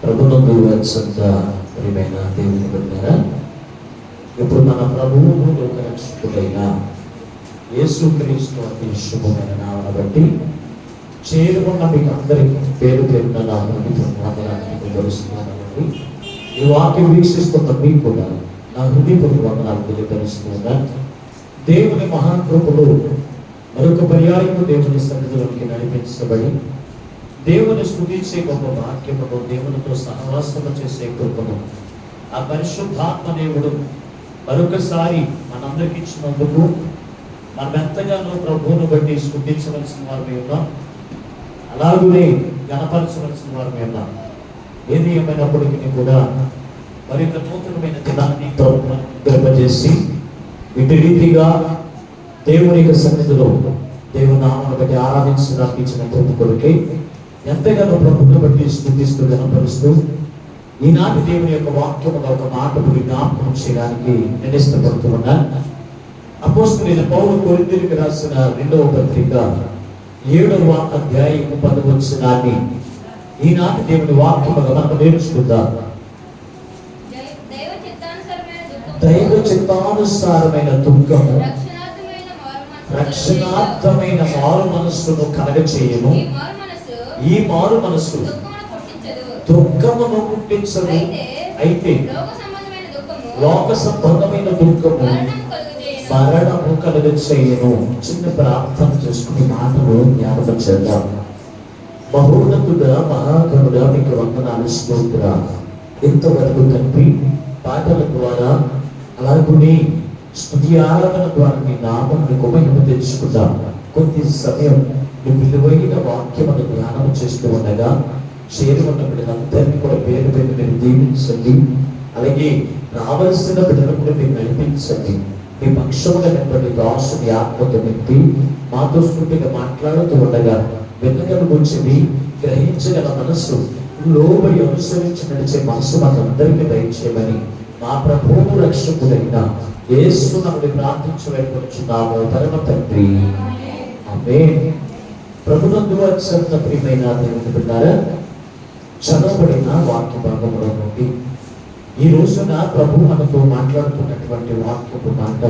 ప్రభునందు అత్యంత ప్రియమైన దేవుని బిడ్డలారా, ఇప్పుడు మన ప్రభువును లోక రక్షకుడైన యేసుక్రీస్తు అతి శుభమైన నామమును బట్టి చేరుకున్న మీకు అందరికీ పేరు పేరున నా వందనాన్ని తెలుస్తున్నానండి. ఈ వాక్యం వీక్షిస్తున్న మీకు కూడా నా హృదయపూర్వక వందనాలు తెలియపరుస్తున్నాను. దేవుని మహాకృపలో మరొక పర్యాయము దేవుని సన్నిధిలోకి నడిపించబడి దేవుని స్తుతించే గొప్ప వాక్యమును, దేవునితో సహవాసము చేసే కృపను ఆ పరిశుద్ధాత్మ దేవుడు మరొకసారి మనందరికి ఇచ్చినందుకు మనం ఎంతగానో ప్రభువును బట్టి స్తుతించవలసిన వారు ఉన్నాం, అలాగే గణపరచవలసిన వారు ఉన్నాం. ఏది ఏమైనప్పటికీ కూడా మరొక నూతనమైన దినాన్ని గర్భచేసి ఇటు రీతిగా దేవుని యొక్క సన్నిధిలో దేవుని నామమును బట్టి ఆరాధించడానికి ఇచ్చిన కృప కొరకే ఎంతగానో ప్రభువును బట్టి స్తుతిస్తూ గణపరుస్తూ ఈనాటి దేవుని యొక్క వాక్యములో ఒక మాటను జ్ఞాపకం చేయడానికి నేను ఇష్టపడుతున్నా. అపోస్తలుడైన పౌలు కొరింథీయులకు రాసిన 2వ పత్రిక 7వ అధ్యాయము 10వ వచనాన్ని ఈనాటి దేవుని వాక్యముగా మనం నేర్చుకుందాం. దైవ చిత్తానుసారమైన దుఃఖము రక్షణార్థమైన మారు మనస్సును కలగచేయును. ఈ మారు మనస్సు దుఃఖమును పుట్టించదు, అయితే లోక సంబంధమైన దుఃఖము మరణము కలుగచేయును. చిన్న ప్రార్థన చేసుకుని మాటలు జ్ఞాపకం చేద్దాం. మహోన్నతుడా, మహాగణుడా, మీకు వందనాలు, స్తోత్రం. ఇంతవరకు తండ్రి పాటల ద్వారా అలాగే స్తుతి ఆరాధన ద్వారా మీ నామమును మహిమ తెచ్చుకుందాం. కొద్ది సమయం మీ విలువైన వాక్యమును ధ్యానం చేస్తూ ఉండగా చేరి ఉన్న బిడ్డలందరినీ కూడా పేరు పేరు మీరు దీవించండి. అలాగే రావలసిన బిడ్డలను కూడా మీరు నడిపించండి. మీ పక్షమున నిలబడి దాసుని ఆత్మతో నింపి మాతో స్ఫూర్తిగా మాట్లాడుతూ ఉండగా వెనుకల గురించి గ్రహించగల మనస్సు, లోబడి అనుసరించి నడిచే మనసు మాకందరికీ దయచేయమని మా ప్రభువు రక్షకుడైన యేసు నామమున ప్రార్థించవేడుకొనుచున్నాము పరమ తండ్రి, ఆమేన్. ప్రభునందు అత్యంత ప్రియమైన దేవుని బిడ్డలారా, చదవబడిన వాక్య భాగములో నుండి ఈ రోజున ప్రభు మనతో మాట్లాడుతున్నటువంటి వాక్యపు మాట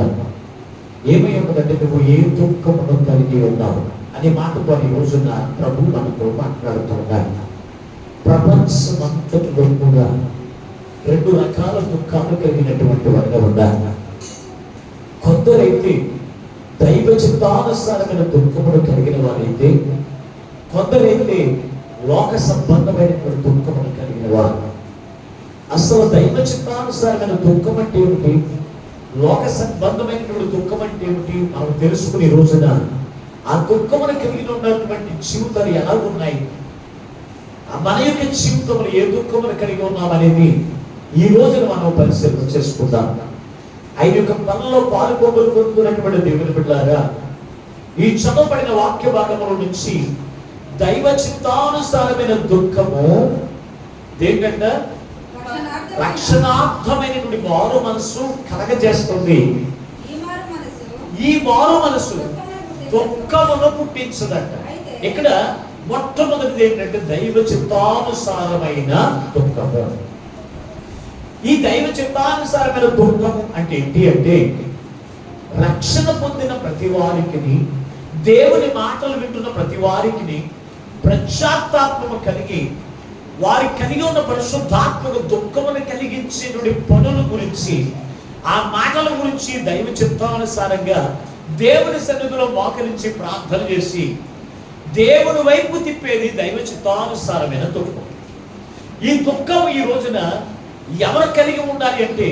ఏమై ఉన్నదంటే, నువ్వు ఏ దుఃఖమును కలిగి ఉన్నావు అనే మాటతో ఈ రోజున ప్రభు మనతో మాట్లాడుతున్నాడు. ప్రపంచమంతటిలో కూడా 2 రకాల దుఃఖాలు కలిగినటువంటి వారుగా ఉన్నారు. కొందరైతే దైవ చిత్తానుసారమైన దుఃఖమును కలిగిన వారైతే, కొందరైతే లోక సంబంధమైనటువంటి దుఃఖమును కలిగిన వారు. అసలు దైవ చిత్తానుసారమైన దుఃఖం అంటే ఏమిటి, లోక సంబంధమైనటువంటి దుఃఖం అంటే ఏమిటి మనం తెలుసుకునే రోజున ఆ దుఃఖమును కలిగి ఉన్నటువంటి జీవితాలు ఎలా ఉన్నాయి, మన యొక్క జీవితంలో ఏ దుఃఖమును కలిగి ఉన్నాం అనేది ఈ రోజున మనం పరిశీలన చేసుకుందాం. ఆయన యొక్క పనుల్లో పాల్గొబడుతున్నటువంటి దేవుని బిడ్డలారా, ఈ చదవబడిన వాక్య భాగముల నుంచి దైవ చిత్తానుసారమైన దుఃఖము ఏంటంటే రక్షణార్థమైనటువంటి మారు మనసు కలగజేస్తుంది. ఈ మారు మనసు దుఃఖమును పుట్టించదంట. ఇక్కడ మొట్టమొదటిది ఏంటంటే దైవ చిత్తానుసారమైన దుఃఖము. ఈ దైవ చిత్తానుసారమైన దుఃఖము అంటే ఏంటి అంటే, రక్షణ పొందిన ప్రతి వారికి, దేవుని మాటలు వింటున్న ప్రతి వారికి పశ్చాత్తాపము కలిగి వారి కలిగి ఉన్న పరిశుద్ధాత్మక దుఃఖమును కలిగించేటువంటి పనుల గురించి, ఆ మాటల గురించి దైవ చిత్తానుసారంగా దేవుని సన్నిధిలో మోకరించి ప్రార్థన చేసి దేవుని వైపు తిప్పేది దైవ చిత్తానుసారమైన దుఃఖం. ఈ దుఃఖం ఈ రోజున ఎవరు కలిగి ఉండాలి అంటే,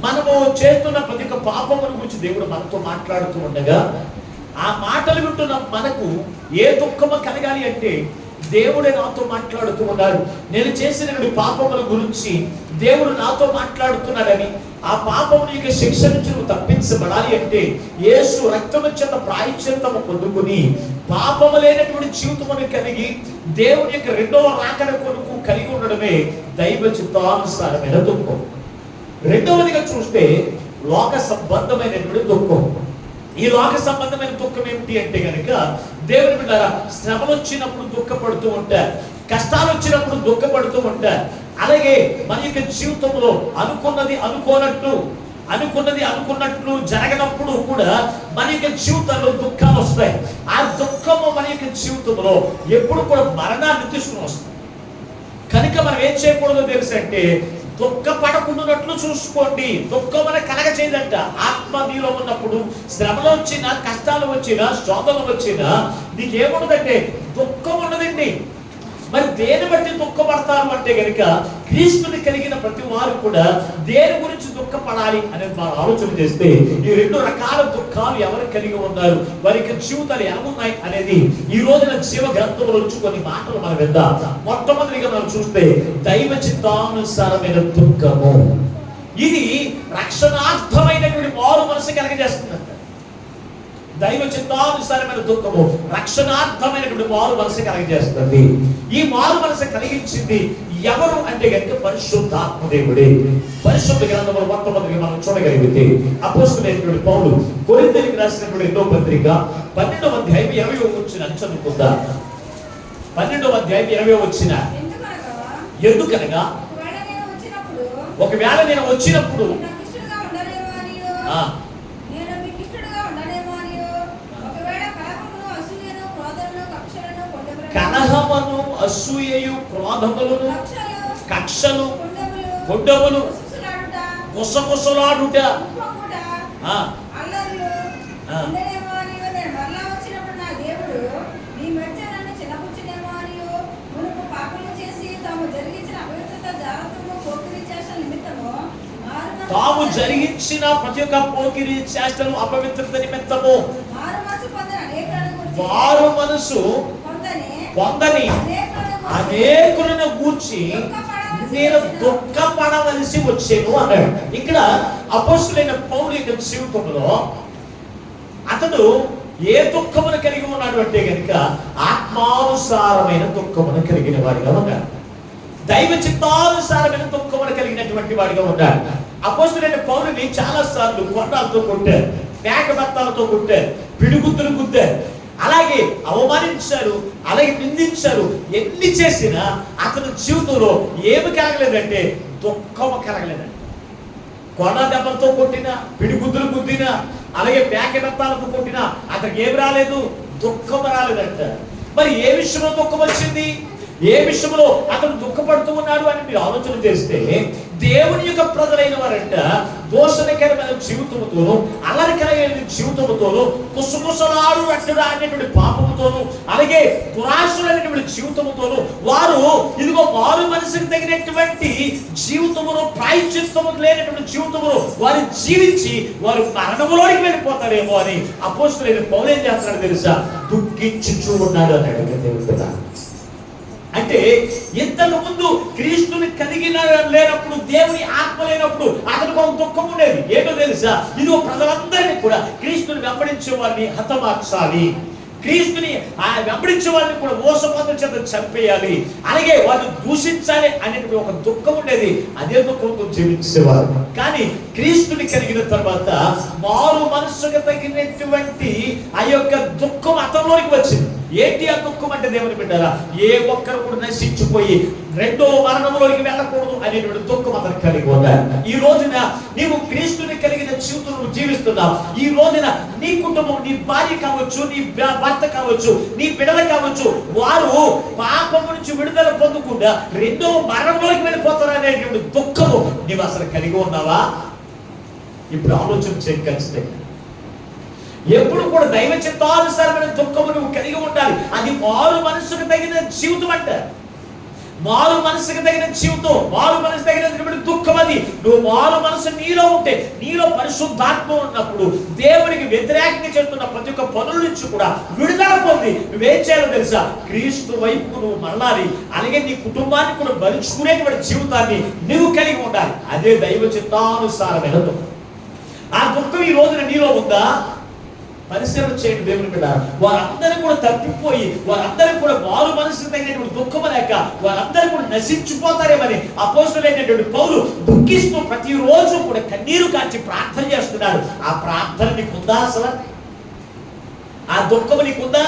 మనము చేస్తున్న ప్రతి ఒక్క పాపముల గురించి దేవుడు మనతో మాట్లాడుతూ ఉండగా ఆ మాటలు వింటున్న మనకు ఏ దుఃఖము కలగాలి అంటే, దేవుడే నాతో మాట్లాడుతూ ఉన్నాడు, నేను చేసిన పాపముల గురించి దేవుడు నాతో మాట్లాడుతున్నాడని, ఆ పాపముల యొక్క శిక్ష నుంచి నువ్వు తప్పించబడాలి అంటే యేసు రక్తము చేత ప్రాయశ్చిత్తము పొందుకుని పాపము లేనటువంటి జీవితమును కలిగి దేవుని యొక్క 2వ రాకడ కొరకు కలిగి ఉండడమే దైవ చిత్తానుసారమైన దుఃఖం. రెండవదిగా చూస్తే లోక సంబంధమైనటువంటి దుఃఖం. ఈ లోక సంబంధమైన దుఃఖం ఏమిటి అంటే కనుక, దేవుని బిడ్డలారా, శ్రమలు వచ్చినప్పుడు దుఃఖపడుతూ ఉంటారు, కష్టాలు వచ్చినప్పుడు దుఃఖపడుతూ ఉంటారు. అలాగే మన యొక్క జీవితంలో అనుకున్నది అనుకున్నట్లు జరగనప్పుడు కూడా మన యొక్క జీవితంలో దుఃఖాలు వస్తాయి. ఆ దుఃఖము మన యొక్క జీవితంలో ఎప్పుడు కూడా మరణాన్ని తీసుకుని వస్తుంది. కనుక మనం ఏం చేయకూడదో తెలుసంటే, దుఃఖపడకుండానట్లు చూసుకోండి. దుఃఖం మన కలగ చేయదంట. ఆత్మ నీలో ఉన్నప్పుడు శ్రమలు వచ్చినా, కష్టాలు వచ్చినా, శోధనలు వచ్చినా నీకేముండదంటే దుఃఖం ఉండదండి. మరి దేని బట్టి దుఃఖపడతారు అంటే కనుక, క్రీస్తుని కలిగిన ప్రతి వారు కూడా దేని గురించి దుఃఖపడాలి అనేది మనం ఆలోచన చేస్తే, ఈ రెండు రకాల దుఃఖాలు ఎవరు కలిగి ఉన్నారు, వారికి జీవితాలు ఎలా ఉన్నాయి అనేది ఈ రోజున జీవ గ్రంథంలో నుంచి కొన్ని మాటలు మనం విద్దాం. మొట్టమొదటిగా మనం చూస్తే దైవ చిత్తానుసారమైన దుఃఖము. ఇది రక్షణార్థమైనటువంటి మారు మనసు కలగజేస్తుందంట. దైవ చిత్తానుసారమైన దుఃఖము రక్షణార్థమైనటువంటి మారు మనసు కలిగజేస్తుంది. ఈ మారు మనసు కలిగించింది ఎవరు అంటే కనుక పరిశుద్ధాత్మ దేవుడే. పరిశుద్ధ గ్రంథంలో మొట్టమొదటిగా మనం చూడగలిగితే అపోస్తలుడైనటువంటి పౌలు కొరింథీయులకు రాసినటువంటి 2వ పత్రిక 12వ అధ్యాయం 20వ వచనం చదువుకుందాం. 12వ అధ్యాయం 20వ వచనం, ఎందుకనగా ఒకవేళ నేను వచ్చినప్పుడు కలహమును, అసూయయు, క్రోధములను, కక్షలు, గొడ్డములు, గుసగుసలాడుట, తాము జరిగించిన ప్రతి ఒక్క పోకిరి చేష్టలు అపవిత్రత నిమిత్తము వారు మనసు పొందని అనేకులను గూర్చి నేను దుఃఖపడవలసి వచ్చేను అన్నాడు. ఇక్కడ అపోస్తలుడైన పౌలు యొక్క జీవితంలో అతడు ఏ దుఃఖమును కలిగి ఉన్నాడు అంటే కనుక ఆత్మానుసారమైన దుఃఖమును కలిగిన వాడిగా ఉన్నాడు. దైవ చిత్తానుసారమైన దుఃఖమును కలిగినటువంటి వాడిగా ఉన్నాడు. అపోస్తలుడైన పౌలుని చాలా సార్లు కొండాలతో కొట్టారు, మేక బత్తాలతో కొట్టారు, పిడుగుద్దులు గుద్దారు, అలాగే అవమానించారు, అలాగే నిందించారు. ఎన్ని చేసినా అతని జీవితంలో ఏమి కలగలేదంటే దుఃఖము కలగలేదండి. కొండ దెబ్బలతో కొట్టినా, పిడిగుద్దులు గుద్దినా, అలాగే మేక బత్తాలతో కొట్టినా అతనికి ఏమి రాలేదు, దుఃఖం రాలేదంట. మరి ఏ విషయంలో దుఃఖం వచ్చింది, ఏ విషయంలో అతను దుఃఖపడుతూ ఉన్నాడు అని మీరు ఆలోచన చేస్తే, దేవుని యొక్క ప్రజలైన వారంట దోషకరమైన జీవితంతోను, అలరికరమైన జీవితంతోను, కుసకుసలాడు అనేటువంటి పాపముతోను, అలాగే దురాశులైనటువంటి జీవితంతోను వారు ఇదిగో మారు మనసుకు తగినటువంటి జీవితమును, ప్రాయశ్చిత్తము లేనటువంటి జీవితమును వారు జీవించి వారు మరణములోకి వెళ్ళిపోతారేమో అని అపోస్తలుడైన పౌలు ఏం చేస్తున్నాడు తెలుసా, దుఃఖించుచూ ఉన్నాడు అన్నాడు దేవుడు కదా. అంటే ఇంతకు ముందు క్రీస్తుని కలిగిన లేనప్పుడు, దేవుని ఆత్మ లేనప్పుడు అతనికి ఒక దుఃఖం ఉండేది. ఏంటో తెలుసా, ఇదిగో ప్రజలందరినీ కూడా క్రీస్తుని వెంబడించే వారిని హతమార్చాలి, క్రీస్తుని వెంబడించే వారిని కూడా మోసపోత చేత చంపేయాలి, అలాగే వాళ్ళు దూషించాలి అనేటువంటి ఒక దుఃఖం ఉండేది. అదే దుఃఖంతో జీవించేవారు. కానీ క్రీస్తుని కలిగిన తర్వాత మారు మనస్సుకు తగినటువంటి ఆ యొక్క దుఃఖం అతనిలోకి వచ్చింది. ఏంటి ఆ దుఃఖం అంటే దేవుని బిడ్డరా, ఏ ఒక్కరు కూడా నశించిపోయి రెండో మరణంలోకి వెళ్ళకూడదు అనేటువంటి దుఃఖం అతను కలిగి ఉన్నారు. ఈ రోజున నీవు క్రీస్తుని కలిగిన జీవితం నువ్వు జీవిస్తున్నావు. ఈ రోజున నీ కుటుంబం, నీ భార్య కావచ్చు, నీ భర్త కావచ్చు, నీ బిడ్డలు కావచ్చు, వారు పాపం నుంచి విడుదల పొందకుండా రెండో మరణంలోకి వెళ్ళిపోతారు అనేటువంటి దుఃఖము నీవు అసలు కలిగి ఉన్నావా? ఇప్పుడు ఆలోచన చేయ. ఖచ్చితంగా ఎప్పుడు కూడా దైవ చిత్తానుసారమైన దుఃఖము నువ్వు కలిగి ఉండాలి. అది మారు మనసుకు తగిన జీవితం అంట. మారు మనసుకు తగిన జీవితం, మారు మనసు తగినటువంటి దుఃఖం. అది నువ్వు మారు మనసు నీలో ఉంటే, నీలో పరిశుద్ధాత్మ ఉన్నప్పుడు దేవునికి వ్యతిరేకంగా చేస్తున్న ప్రతి ఒక్క పనుల నుంచి కూడా విడుదల పొంది నువ్వేం చేయాలో తెలుసా, క్రీస్తు వైపు నువ్వు మళ్ళాలి. అలాగే నీ కుటుంబాన్ని కూడా భరించుకునేటువంటి జీవితాన్ని నువ్వు కలిగి ఉండాలి. అదే దైవ చిత్తానుసారమైన దుఃఖం. ఆ దుఃఖం ఈ రోజున నీలో ఉందా? పరిశీలన చేయండి దేవుని బిడ్డ. వారందరూ కూడా తప్పిపోయి, వారందరూ కూడా మారు మనసుకు తగినటువంటి దుఃఖం లేక వారందరూ కూడా నశించిపోతారేమని అపోస్తలుడైనటువంటి పౌలు దుఃఖిస్తూ ప్రతిరోజు కూడా కన్నీరు కాచి ప్రార్థన చేస్తున్నాడు. ఆ ప్రార్థన నీకుందా? అసలు ఆ దుఃఖం నీకుందా?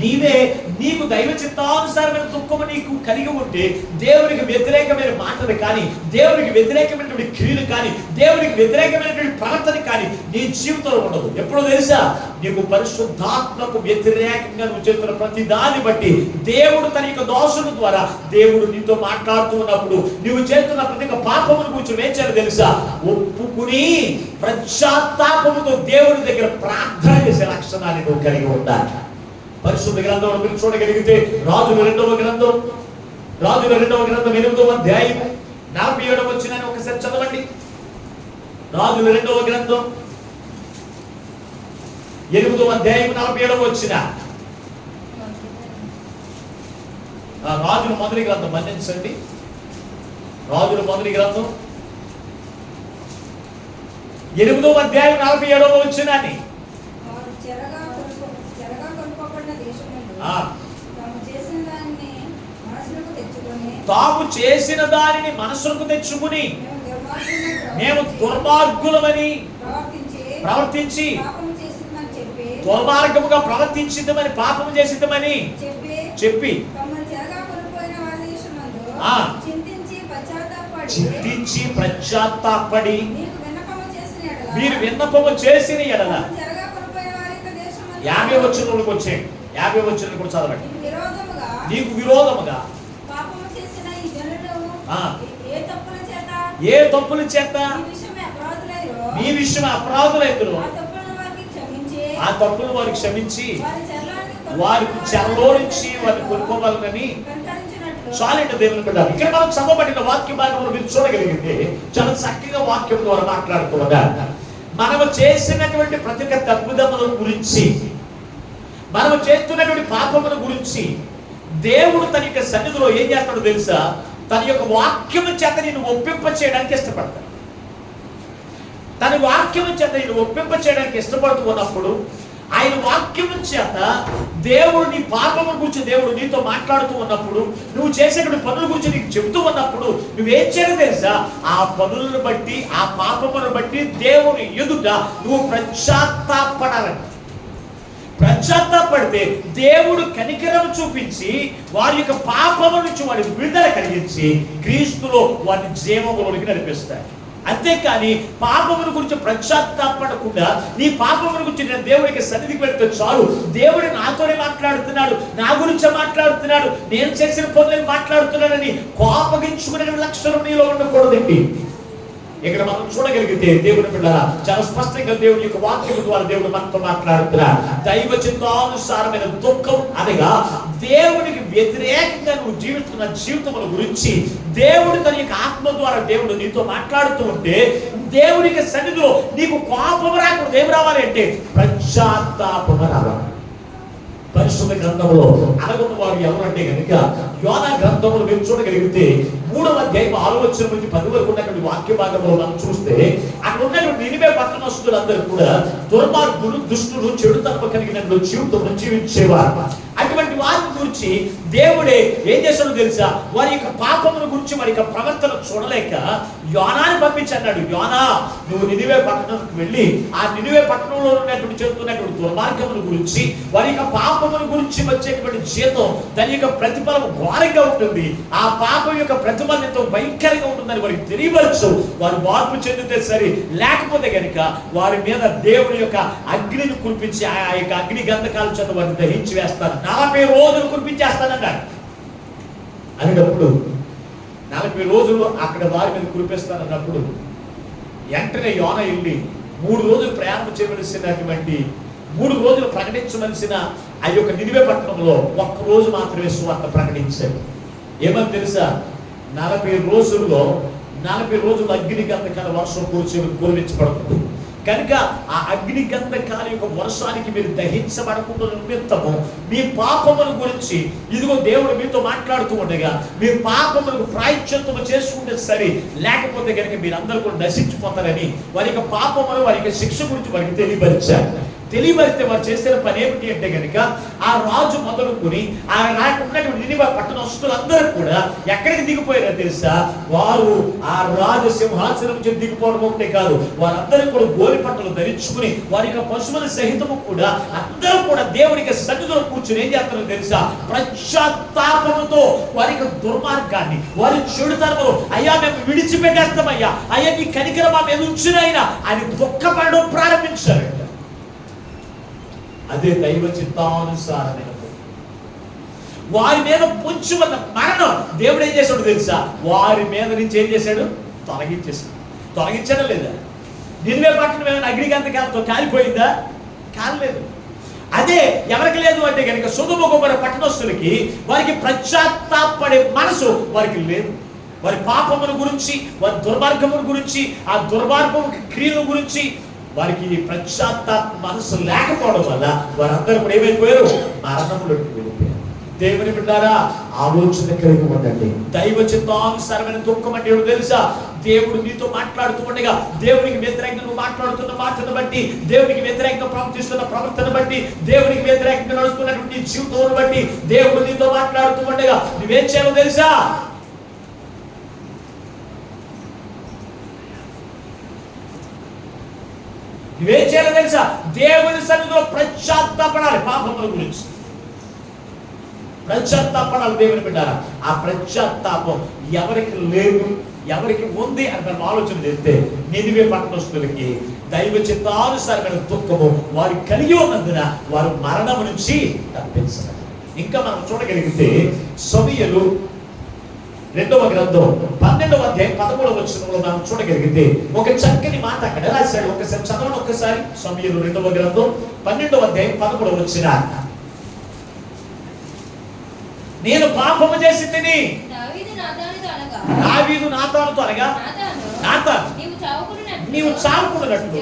నీవే నీకు దైవ చిత్తానుసారమైన దుఃఖము నీకు కలిగి ఉంటే దేవునికి వ్యతిరేకమైన మాటలు కానీ, దేవునికి వ్యతిరేకమైనటువంటి క్రియలు కానీ, దేవునికి వ్యతిరేకమైనటువంటి ప్రవర్తన కానీ నీ జీవితంలో ఉండదు. ఎప్పుడో తెలుసా? నీకు పరిశుద్ధాత్మకు వ్యతిరేకంగా నువ్వు చేస్తున్న ప్రతి దాన్ని బట్టి దేవుడు తన యొక్క దోషుల ద్వారా దేవుడు నీతో మాట్లాడుతూ ఉన్నప్పుడు నువ్వు చేస్తున్న ప్రతి ఒక్క పాపమును గురించి ఏం చేయాలి తెలుసా? ఒప్పుకుని పశ్చాత్తాపముతో దేవుడి దగ్గర ప్రార్థన చేసే లక్షణాన్ని నువ్వు కలిగి ఉండాలి. పరిశుద్ధ గ్రంథంలో మీరు చూడగలిగితే రాజుల రెండవ గ్రంథం 8వ అధ్యాయం 47వ వచనాన్ని ఒకసారి చదవండి. రాజుల రెండవ గ్రంథం 8వ అధ్యాయం 47వ వచనం. రాజుల మొదటి గ్రంథం మన్నించండి. రాజుల మొదటి గ్రంథం 8వ అధ్యాయం 47వ వచనాన్ని. తాము చేసిన దానిని మనసులకు తెచ్చుకుని మేము దుర్మార్గులమని ప్రవర్తించి దుర్మార్గముగా ప్రవర్తించిందమని పాపము చేసిందమని చెప్పి చింతించి పశ్చాత్తాపడి మీరు విన్నపము చేసిన ఎడల 50 వచనంలోకి వచ్చేయండి. 50 వచనం కూడా చదవండి. నీకు విరోధముగా ఏ తప్పుల చేత నీ విషయం అపరాధులైతురు ఆ తప్పులు వారికి క్షమించి వారికి చెరలో నుంచి వారిని కొనుక్కోవాలని చాలంటే దేవుని బిడ్డ. ఇక్కడ మనం చదవబడిన వాక్య భాగంలో మీరు చూడగలిగితే చాలా చక్కగా వాక్యం ద్వారా మాట్లాడుకోగా మనము చేసినటువంటి ప్రతి ఒక్క తప్పుదముల గురించి, మనము చేస్తున్నటువంటి పాపముల గురించి దేవుడు తన యొక్క సన్నిధిలో ఏం చేస్తాడో తెలుసా? తన యొక్క వాక్యము చేత నేను ఒప్పింప చేయడానికి ఇష్టపడతాడు. తన వాక్యము చేత నేను ఒప్పింప చేయడానికి ఇష్టపడుతూ ఉన్నప్పుడు ఆయన వాక్యము చేత దేవుడు నీ పాపముల గురించి దేవుడు నీతో మాట్లాడుతూ ఉన్నప్పుడు, నువ్వు చేసేటువంటి పనుల గురించి నీకు చెబుతూ ఉన్నప్పుడు నువ్వేం చేయడం తెలుసా? ఆ పనులను బట్టి, ఆ పాపములను బట్టి దేవుని ఎదుట నువ్వు పశ్చాత్తాపడాలని. పశ్చాత్తాపడితే దేవుడు కనికరం చూపించి వారి యొక్క పాపము నుంచి వారి విడుదల కలిగించి క్రీస్తులో వారి జీవములోనికి నడిపిస్తాడు. అంతేకాని పాపముల గురించి పశ్చాత్తాపడకుండా నీ పాపముల గురించి నేను దేవుడికి సన్నిధికి వెళ్తే చాలు, దేవుడు నాతోనే మాట్లాడుతున్నాడు, నా గురించే మాట్లాడుతున్నాడు, నేను చేసిన పనులను మాట్లాడుతున్నాడని కోపగించుకునే లక్షణం నీలో ఉండకూడదండి. ఇక్కడ మనం చూడగలిగితే దేవుని బిడ్డలారా చాలా స్పష్టంగా దేవుని యొక్క వాక్యం ద్వారా దేవుడు మనతో మాట్లాడుతున్నాడు. దైవ చిత్తానుసారమైన దుఃఖం అనగా దేవునికి వ్యతిరేకంగా నువ్వు జీవిస్తున్న జీవితముల గురించి దేవుడు తన యొక్క ఆత్మ ద్వారా దేవుడు నీతో మాట్లాడుతూ ఉంటే దేవునికి సన్నిధిలో నీకు కోపం రాకూడదు. ఏం రావాలి అంటే పశ్చాత్తాపం రావాలి. పరిశుద్ధ గ్రంథంలో అనగొన్న వారు ఎవరంటే కనుక యోనా గ్రంథంలో మీరు చూడగలిగితే 3వ అధ్యాయం 6వ వచనం నుంచి 10 వరకు ఉన్నటువంటి వాక్య భాగంలో మనం చూస్తే అక్కడ ఉన్నటువంటి నినివే పట్టణస్తులందరూ కూడా దుర్మార్గులు, దుష్టులు, చెడుతనం కలిగినటువంటి జీవితం జీవించేవారు. అటువంటి వారిని గురించి దేవుడే ఏం చేశాడో తెలుసా? వారి యొక్క పాపముల గురించి, వారి యొక్క ప్రవర్తన చూడలేక యోనాని పంపించి అన్నాడు, యోనా నువ్వు నినివే పట్టణంకి వెళ్ళి ఆ నినివే పట్టణంలో ఉన్నటువంటి చేస్తున్నటువంటి దుర్మార్గముల గురించి, వారి యొక్క పాపముల గురించి వచ్చేటువంటి జీతం దాని యొక్క ప్రతిఫలం ఘోరంగా ఉంటుంది, ఆ పాపం యొక్క ప్రతిఫలం ఎంతో భయంకరంగా ఉంటుందని వారికి తెలియవచ్చు. వారు మార్పు చెందితే సరే, లేకపోతే కనుక వారి మీద దేవుని యొక్క అగ్నిని కురిపించి ఆ యొక్క అగ్ని గంధకాల చేత వారిని దహించి వేస్తారు. 40 రోజులు కురిపించేస్తానన్నాడు. అనేటప్పుడు 40 రోజులు అక్కడ వారి మీద కురిపిస్తానన్నప్పుడు వెంటనే యోనా వెళ్ళి 3 రోజులు ప్రయాణం చేయవలసినటువంటి 3 రోజులు ప్రకటించవలసిన ఆ యొక్క నినివే పట్టణంలో 1 రోజు మాత్రమే సువార్త ప్రకటించాడు. ఏమని తెలుసా? 40 రోజుల్లో 40 రోజులు అగ్ని గంధకాల వర్షం కురిపించబడుతుంది కనుక ఆ అగ్ని గంధకాల యొక్క వర్షానికి మీరు దహించబడకుండా నిమిత్తము మీ పాపముల గురించి ఇదిగో దేవుడు మీతో మాట్లాడుతూ ఉండగా మీ పాపములకు ప్రాయశ్చిత్తము చేసుకుంటే సరే, లేకపోతే కనుక మీరందరూ కూడా నశించిపోతారని వారి యొక్క పాపములు, వారి యొక్క శిక్ష గురించి వారికి తెలియపరిచారు. తెలియబడితే వారు చేసిన పని ఏమిటి అంటే కనుక ఆ రాజు మొదలుకొని ఆ ఉన్నటువంటి నినివే పట్టణస్తులందరూ కూడా ఎక్కడికి దిగిపోయారో తెలుసా? వారు ఆ రాజు సింహాసనం నుంచి దిగిపోవడం ఒకటే కాదు, వారందరూ కూడా గోలి పట్టలు ధరించుకుని వారి యొక్క పశువుల సహితము కూడా అందరూ కూడా దేవునికి సన్నిధిలో కూర్చుని ఏం చేస్తారో తెలుసా? పశ్చాత్తాపముతో వారి యొక్క దుర్మార్గాన్ని, వారి చెడుతనములు, అయ్యా మేము విడిచిపెట్టేస్తామయ్యా, అయ్యా నీ కనికరం మా మీద ఉంచునైనా అని దుఃఖపడడం ప్రారంభించారు. అదే దైవ చిత్తానుసారమైన వారి మీద పొంచి ఉన్న మరణం దేవుడు ఏం చేశాడు తెలుసా? వారి మీద నుంచి ఏం చేశాడు? తొలగించేశాడు. తొలగించడం లేదా? నినివే పట్టణం ఏమైనా అగ్నిగంధకాలతో కాలిపోయిందా? కాలేదు. అదే ఎవరికి లేదు అంటే కనుక సొదొమ గొమొర్రా పట్టణస్తులకి వారికి పశ్చాత్తాపడే మనసు వారికి లేదు. వారి పాపముల గురించి, వారి దుర్మార్గముల గురించి, ఆ దుర్మార్గము క్రియల గురించి వారికి పశ్చాత్తాప మనసు లేకపోవడం వల్ల వారందరూ కూడా ఏమైపోయారు? మరణంలోకి వెళ్ళిపోయారు. దేవుని బిడ్డారా, ఆలోచన కలిగి ఉండండి. దైవ చిత్తానుసారమైన దుఃఖం అంటే ఏమిటో తెలుసా? దేవుడు నీతో మాట్లాడుతూ ఉండగా దేవునికి వ్యతిరేకంగా నువ్వు మాట్లాడుతున్న మాటను బట్టి, దేవునికి వ్యతిరేకంగా ప్రవర్తిస్తున్న ప్రవర్తన బట్టి, దేవునికి వ్యతిరేకంగా నడుస్తున్నటువంటి జీవితం బట్టి దేవుడు నీతో మాట్లాడుతూ ఉండగా నువ్వేం చేయాలో తెలుసా? నువ్వేం చేయాలో తెలుసా? దేవుని సన్నిధిలో పశ్చాత్తాపడాలి. పాపముల గురించి పశ్చాత్తాపడాలి. దేవుని బిడ్డారా, ఆ పశ్చాత్తాపం ఎవరికి లేదు, ఎవరికి ఉంది అని మనం ఆలోచన చేస్తే నినివే పట్టణస్తులకి దైవ చిత్తానుసారమైన దుఃఖము వారు కలిగి ఉన్నందున వారు మరణం నుంచి తప్పించారు. ఇంకా మనం చూడగలిగితే సమూయేలు 2వ గ్రంథం 12వ అధ్యాయం 13వ వచనంలో మనం చూడగలిగితే ఒక చక్కని మాట అక్కడ రాశాడు. ఒకసారి చదవండి. ఒక్కసారి సమూయేలు 2వ గ్రంథం 12వ అధ్యాయం 13వ వచనం. నేను పాపము చేసి తిని, దావీదు నాతానుతో అనగా నాతాను నీవు చావుకున్నట్లు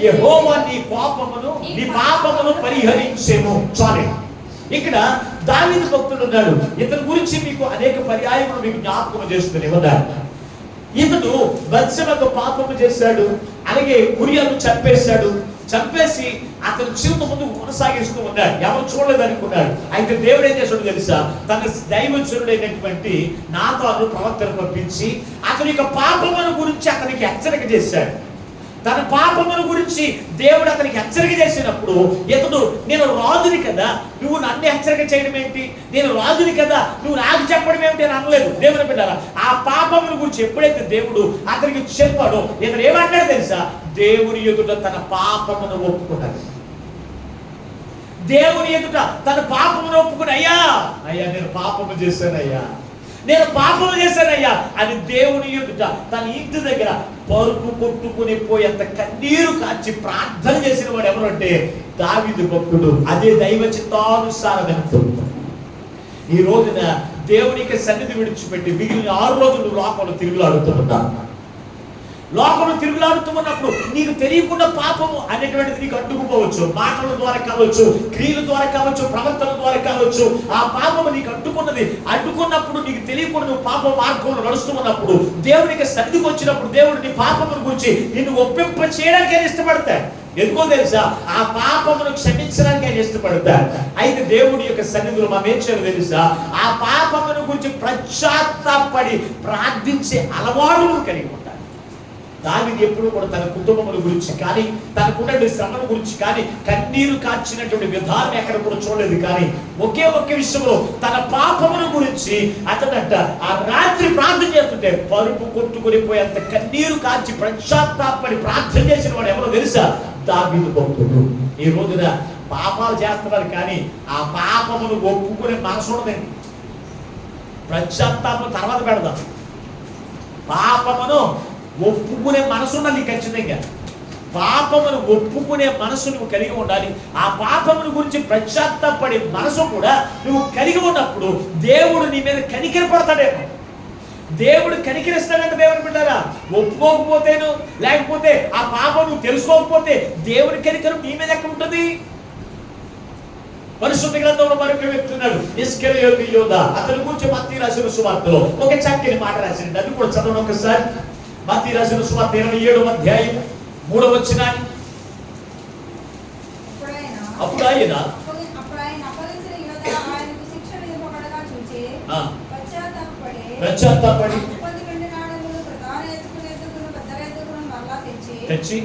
యెహోవా నీ పాపమును పరిహరించెను. చాలు. ఇక్కడ దావీదు భక్తుడు ఉన్నాడు. ఇతని గురించి మీకు అనేక పర్యాయములు మీకు జ్ఞాపకం చేస్తుంది. ఇతడు బత్షెబతో పాపము చేశాడు, అలాగే ఉరియాను చంపేసి అతను జీవితం ముందు కొనసాగిస్తూ ఉన్నాడు. ఎవరు చూడలేదు అనుకున్నాడు. అయితే దేవుడు ఏం చేశాడు తెలుసా? తన దైవజనుడైనటువంటి నాతాను ప్రవక్తను పంపించి అతని యొక్క పాపముల గురించి అతనికి హెచ్చరిక చేశాడు. తన పాపముల గురించి దేవుడు అతనికి హెచ్చరిక చేసినప్పుడు ఇతడు, నేను రాజుని కదా, నువ్వు నన్ను హెచ్చరిక చేయడం ఏంటి? నేను రాజుని కదా, నువ్వు నాకు చెప్పడం ఏమిటి అని అనలేదు. దేవుని బిడ్డలారా, ఆ పాపముల గురించి ఎప్పుడైతే దేవుడు అతనికి చెప్పాడో ఇతడు ఏమంటాడు తెలుసా? దేవుని ఎదుట తన పాపమును ఒప్పుకున్నాడు. దేవుని ఎదుట తన పాపమును ఒప్పుకుని, అయ్యా నేను పాపము చేశానయ్యా అని దేవుని ఎదుట తన ఇంటి దగ్గర పరుపు కొట్టుకుని పోయేంత కన్నీరు కాచి ప్రార్థన చేసిన వాడు ఎవరంటే దావీదు భక్తుడు. అదే దైవ చిత్తానుసారమైన దుఃఖం. ఈ రోజున దేవునికి సన్నిధి విడిచిపెట్టి మిగిలిన 6 రోజులు లోకంలో తిరుగులాడుతున్నప్పుడు నీకు తెలియకుండా పాపము అనేటువంటిది నీకు అడ్డుకుపోవచ్చు. మాటల ద్వారా కావచ్చు, క్రియల ద్వారా కావచ్చు, ప్రవర్తన ద్వారా కావచ్చు. ఆ పాపము నీకు అడ్డుకున్నప్పుడు నీకు తెలియకుండా నువ్వు పాప మార్గంలో నడుస్తున్నప్పుడు దేవునికి సన్నిధికి వచ్చినప్పుడు దేవుడు నీ పాపముల గురించి నిన్ను ఒప్పింప చేయడానికి ఆయన ఇష్టపడతాడు. ఎందుకో తెలుసా? ఆ పాపమును క్షమించడానికి ఆయన ఇష్టపడతాడు. అయితే దేవుడి యొక్క సన్నిధిలో మనం ఏం చేయాలో తెలుసా? ఆ పాపమును గురించి పశ్చాత్తాపడి ప్రార్థించే అలవాటును కలిగి ఉంటాడు. దావీదు ఎప్పుడు కూడా తన కుటుంబముల గురించి కానీ, తనకున్న శ్రమల గురించి కానీ కన్నీరు కార్చినటువంటి విధానం ఎక్కడ కూడా చూడలేదు. కానీ ఒకే విషయంలో తన పాపముల గురించి అతడంట ఆ రాత్రి ప్రార్థన చేస్తుంటే పరుపు కొట్టుకుని పోయేంత కన్నీరు కార్చి పశ్చాత్తాపడి ప్రార్థన చేసిన వాడు ఎవరో తెలుసా? దావీదు భక్తుడు. ఈ రోజున పాపాలు చేస్తున్నారు కానీ ఆ పాపమును ఒప్పుకునే మనసు ఉండదండి. పశ్చాత్తాపం తర్వాత పెడదాం. పాపమును ఒప్పుకునే మనసు ఉండాలి. ఖచ్చితంగా పాపమును ఒప్పుకునే మనసు నువ్వు కలిగి ఉండాలి. ఆ పాపమును గురించి పశ్చాత్తాపడే మనసు కూడా నువ్వు కలిగి ఉన్నప్పుడు దేవుడు నీ మీద కనికరపడతాడేమో. దేవుడు కనికరిస్తాడంటే దేవుని బిడ్డారా, ఒప్పుకోకపోతేను లేకపోతే ఆ పాపం నువ్వు తెలుసుకోకపోతే దేవుని కనికరం నీ మీద ఎక్కడ ఉంటుంది? పరిశుద్ధ గ్రంథంలో మరొక వ్యక్తి ఉన్నాడు, ఇస్కరియోతు యోధ. అతని గురించి మత్తయి రాసిన సువార్తలో ఒక చక్కని మాట రాసింది. అది కూడా చదవండి ఒకసారి. మత్తయి రాసిన సువార్త 27వ అధ్యాయం 3వ వచనాన్ని. అప్పుడు ఆయన పశ్చాత్తాపడి తెచ్చి